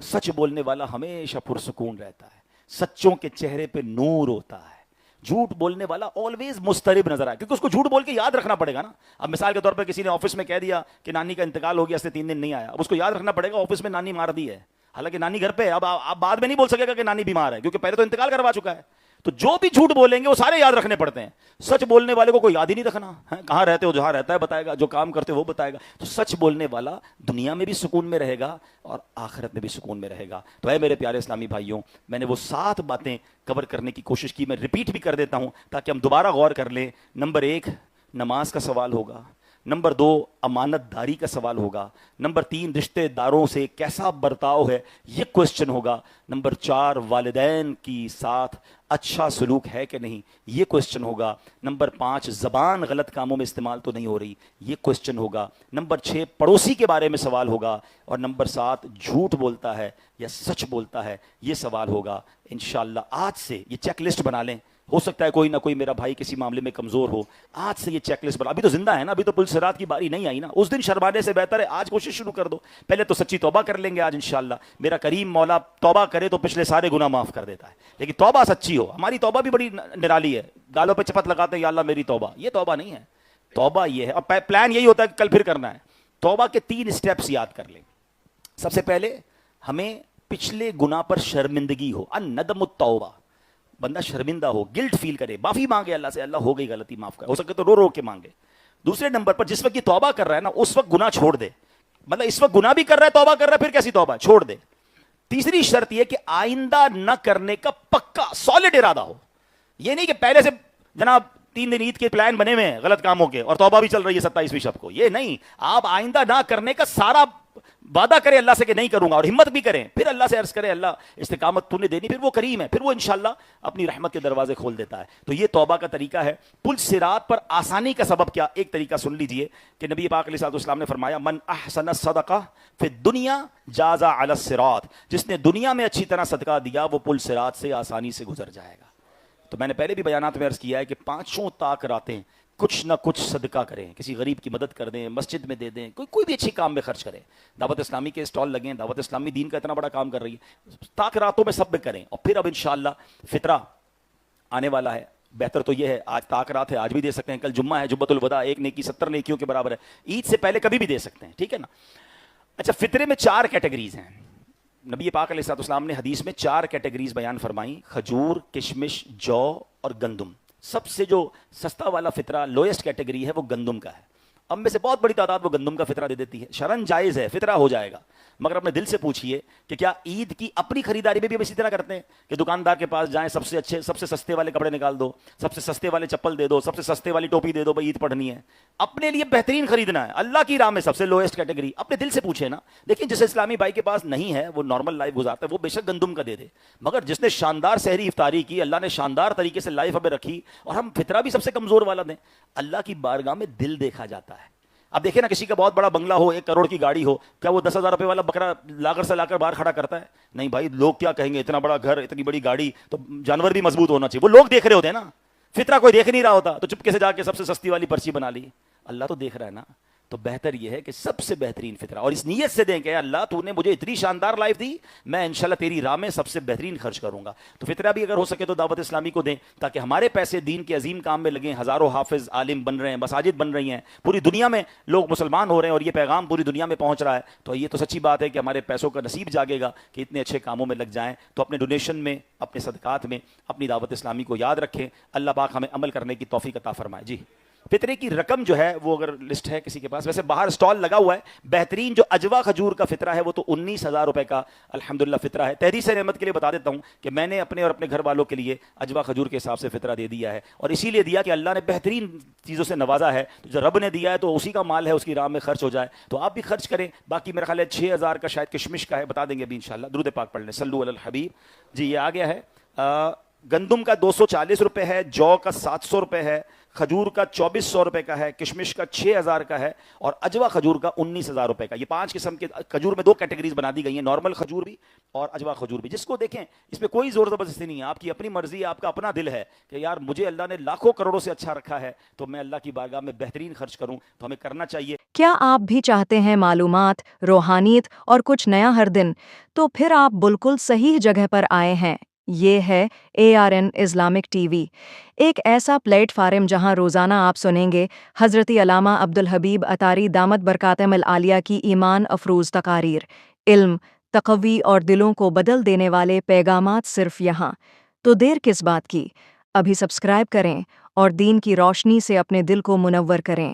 سچ بولنے والا ہمیشہ پرسکون رہتا ہے, سچوں کے چہرے پہ نور ہوتا ہے. جھوٹ بولنے والا آلویز مضطرب نظر آئے, کیونکہ اس کو جھوٹ بول کے یاد رکھنا پڑے گا نا. اب مثال کے طور پر کسی نے آفس میں کہہ دیا کہ نانی کا انتقال ہو گیا, اس سے 3 دن نہیں آیا. اب اس کو یاد رکھنا پڑے گا آفس میں نانی مار دی ہے, حالانکہ نانی گھر پہ ہے. اب آپ بعد میں نہیں بول سکے گا کہ نانی بیمار ہے, کیونکہ پہلے تو انتقال کروا چکا ہے. تو جو بھی جھوٹ بولیں گے وہ سارے یاد رکھنے پڑتے ہیں. سچ بولنے والے کو کوئی یاد ہی نہیں رکھنا ہے, کہاں رہتے ہو, جہاں رہتا ہے بتائے گا, جو کام کرتے ہو وہ بتائے گا. تو سچ بولنے والا دنیا میں بھی سکون میں رہے گا اور آخرت میں بھی سکون میں رہے گا. تو اے میرے پیارے اسلامی بھائیوں, میں نے وہ 7 باتیں کور کرنے کی کوشش کی, میں ریپیٹ بھی کر دیتا ہوں تاکہ ہم دوبارہ غور کر لیں. نمبر 1 نماز کا سوال ہوگا. نمبر 2 امانت داری کا سوال ہوگا، نمبر 3 رشتہ داروں سے کیسا برتاؤ ہے یہ کوشچن ہوگا، نمبر 4 والدین کی ساتھ اچھا سلوک ہے کہ نہیں یہ کوشچن ہوگا، نمبر 5 زبان غلط کاموں میں استعمال تو نہیں ہو رہی یہ کوشچن ہوگا، نمبر 6 پڑوسی کے بارے میں سوال ہوگا، اور نمبر 7 جھوٹ بولتا ہے یا سچ بولتا ہے یہ سوال ہوگا۔ انشاءاللہ آج سے یہ چیک لسٹ بنا لیں، ہو سکتا ہے کوئی نہ کوئی میرا بھائی کسی معاملے میں کمزور ہو، آج سے یہ چیک لسٹ بنا، ابھی تو زندہ ہے نا، ابھی تو پل صراط کی باری نہیں آئی نا، اس دن شرمانے سے بہتر ہے آج کوشش شروع کر دو، پہلے تو سچی توبہ کر لیں گے آج انشاءاللہ، میرا کریم مولا توبہ کرے تو پچھلے سارے گناہ معاف کر دیتا ہے، لیکن توبہ سچی ہو، ہماری توبہ بھی بڑی نرالی ہے، گالوں پہ چپت لگاتے ہیں یا اللہ میری توبہ، یہ توبہ نہیں ہے، توبہ یہ ہے، اور پلان یہی ہوتا ہے کہ کل پھر کرنا ہے۔ توبہ کے 3 اسٹیپس یاد کر لیں۔ سب سے پہلے ہمیں پچھلے گناہ پر شرمندگی ہو، الندم التوبہ، بندہ شرمندہ ہو، گلٹ فیل کرے، معافی مانگے اللہ سے، اللہ ہو گئی غلطی معاف کر، ہو سکے تو رو رو کے مانگے۔ دوسرے نمبر پر جس وقت یہ توبہ کر رہا ہے نا اس وقت گناہ چھوڑ دے، مطلب اس وقت گناہ بھی کر رہا ہے توبہ کر رہا ہے پھر کیسی توبہ، چھوڑ دے۔ تیسری شرط یہ کہ آئندہ نہ کرنے کا پکا سالڈ ارادہ ہو، یہ نہیں کہ پہلے سے جناب 3 دن عید کے پلان بنے ہوئے ہیں غلط کاموں کے اور توبہ بھی چل رہی ہے 27ویں شب کو، یہ نہیں، آپ آئندہ نہ کرنے کا سارا وعدہ کریں اللہ سے کہ نہیں کروں گا، اور ہمت بھی کریں، پھر اللہ سے عرض کریں اللہ استقامت تو نے دینی، پھر وہ کریم ہے، پھر وہ انشاءاللہ اپنی رحمت کے دروازے کھول دیتا ہے۔ تو یہ توبہ کا طریقہ ہے۔ پل صراط پر آسانی کا سبب کیا، ایک طریقہ سن لیجئے کہ نبی پاک علیہ السلام نے فرمایا من احسن الصدقہ فی الدنیا جاز علی الصراط، جس نے دنیا میں اچھی طرح صدقہ دیا وہ پل صراط سے آسانی سے گزر جائے گا۔ تو میں نے پہلے بھی بیانات میں عرض کیا ہے کہ 5 طاق راتیں کچھ نہ کچھ صدقہ کریں، کسی غریب کی مدد کر دیں، مسجد میں دے دیں، کوئی بھی اچھی کام میں خرچ کریں، دعوت اسلامی کے اسٹال لگیں، دعوت اسلامی دین کا اتنا بڑا کام کر رہی ہے، طاق راتوں میں سب میں کریں، اور پھر اب انشاءاللہ فطرہ آنے والا ہے، بہتر تو یہ ہے آج طاق رات ہے آج بھی دے سکتے ہیں، کل جمعہ ہے جمعۃ الوداع، 1 نیکی 70 نیکیوں کے برابر ہے، عید سے پہلے کبھی بھی دے سکتے ہیں، ٹھیک ہے نا۔ اچھا فطرے میں 4 کیٹیگریز ہیں، نبی پاک علیہ السلام نے حدیث میں 4 کیٹیگریز بیان فرمائیں، کھجور، کشمش، جو اور گندم۔ سب سے جو سستا والا فطرہ لوئسٹ کیٹیگری ہے وہ گندم کا ہے، اب میں سے بہت بڑی تعداد وہ گندم کا فطرہ دے دیتی ہے، شرعاً جائز ہے، فطرہ ہو جائے گا، مگر اپنے دل سے پوچھئے کہ کیا عید کی اپنی خریداری میں بھی ہم اسی طرح کرتے ہیں کہ دکاندار کے پاس جائیں، سب سے اچھے سب سے سستے والے کپڑے نکال دو، سب سے سستے والے چپل دے دو، سب سے سستے والی ٹوپی دے دو، بھائی عید پڑھنی ہے، اپنے لیے بہترین خریدنا ہے، اللہ کی راہ میں سب سے لوئسٹ کیٹیگری، اپنے دل سے پوچھے نا۔ دیکھیں جس اسلامی بھائی کے پاس نہیں ہے وہ نارمل لائف گزارتا ہے، وہ بے شک گندم کا دے دے، مگر جس نے شاندار سحری افطاری کی، اللہ نے شاندار طریقے سے لائف ہمیں رکھی، اور ہم فطرہ بھی سب سے کمزور والا دیں، اللہ کی بارگاہ میں دل دیکھا جاتا ہے۔ اب دیکھیں نا کسی کا بہت بڑا بنگلہ ہو، 1 کروڑ کی گاڑی ہو، کیا وہ 10,000 روپے والا بکرا لاگر سے لا کر باہر کھڑا کرتا ہے؟ نہیں بھائی، لوگ کیا کہیں گے، اتنا بڑا گھر اتنی بڑی گاڑی، تو جانور بھی مضبوط ہونا چاہیے، وہ لوگ دیکھ رہے ہوتے ہیں نا، فطرہ کوئی دیکھ نہیں رہا ہوتا، تو چپکے سے جا کے سب سے سستی والی پرچی بنا لی، اللہ تو دیکھ رہا ہے نا۔ تو بہتر یہ ہے کہ سب سے بہترین فطرہ، اور اس نیت سے دیں کہ اللہ تو نے مجھے اتنی شاندار لائف دی، میں انشاءاللہ تیری راہ میں سب سے بہترین خرچ کروں گا۔ تو فطرہ بھی اگر ہو سکے تو دعوت اسلامی کو دیں، تاکہ ہمارے پیسے دین کے عظیم کام میں لگیں، ہزاروں حافظ عالم بن رہے ہیں، مساجد بن رہی ہیں، پوری دنیا میں لوگ مسلمان ہو رہے ہیں، اور یہ پیغام پوری دنیا میں پہنچ رہا ہے، تو یہ تو سچی بات ہے کہ ہمارے پیسوں کا نصیب جاگے گا کہ اتنے اچھے کاموں میں لگ جائیں۔ تو اپنے ڈونیشن میں، اپنے صدقات میں اپنی دعوت اسلامی کو یاد رکھیں، اللہ پاک ہمیں عمل کرنے کی توفیق عطا فرمائے۔ جی فطرے کی رقم جو ہے وہ اگر لسٹ ہے کسی کے پاس، ویسے باہر سٹال لگا ہوا ہے، بہترین جو اجوا کھجور کا فطرہ ہے وہ تو 19,000 روپے کا الحمدللہ فطرہ ہے۔ تحدیث رحمت کے لیے بتا دیتا ہوں کہ میں نے اپنے اور اپنے گھر والوں کے لیے اجوا کھجور کے حساب سے فطرہ دے دیا ہے، اور اسی لیے دیا کہ اللہ نے بہترین چیزوں سے نوازا ہے، تو جو رب نے دیا ہے تو اسی کا مال ہے، اس کی راہ میں خرچ ہو جائے تو آپ بھی خرچ کریں۔ باقی میرا خیال ہے 6,000 کا شاید کشمش کا ہے، بتا دیں گے ابھی انشاءاللہ، درود پاک پڑھ لیں، صلو علی الحبیب۔ جی یہ آ گیا ہے، گندم کا 240 روپے ہے، جو کا 700 روپے ہے، کھجور کا 2400 روپے کا ہے، کشمش کا 6000 کا ہے، اور اجوا کھجور کا 19,000 روپے کا۔ یہ 5 قسم کے کھجور میں 2 کیٹیگریز بنا دی گئی ہیں، نارمل کھجور بھی اور اجوا کھجور بھی، جس کو دیکھیں اس میں کوئی زور زبردستی نہیں ہے، آپ کی اپنی مرضی ہے، آپ کا اپنا دل ہے کہ یار مجھے اللہ نے لاکھوں کروڑوں سے اچھا رکھا ہے تو میں اللہ کی بارگاہ میں بہترین خرچ کروں، تو ہمیں کرنا چاہیے۔ کیا آپ بھی چاہتے ہیں معلومات، روحانیت اور کچھ نیا ہر دن؟ تو پھر آپ بالکل صحیح جگہ پر آئے ہیں۔ یہ ہے ARN اسلامک ٹی وی، ایک ایسا پلیٹ فارم جہاں روزانہ آپ سنیں گے حضرت علامہ عبدالحبیب اتاری دامت برکاتہم العالیہ کی ایمان افروز تقاریر، علم، تقوی اور دلوں کو بدل دینے والے پیغامات صرف یہاں۔ تو دیر کس بات کی؟ ابھی سبسکرائب کریں اور دین کی روشنی سے اپنے دل کو منور کریں۔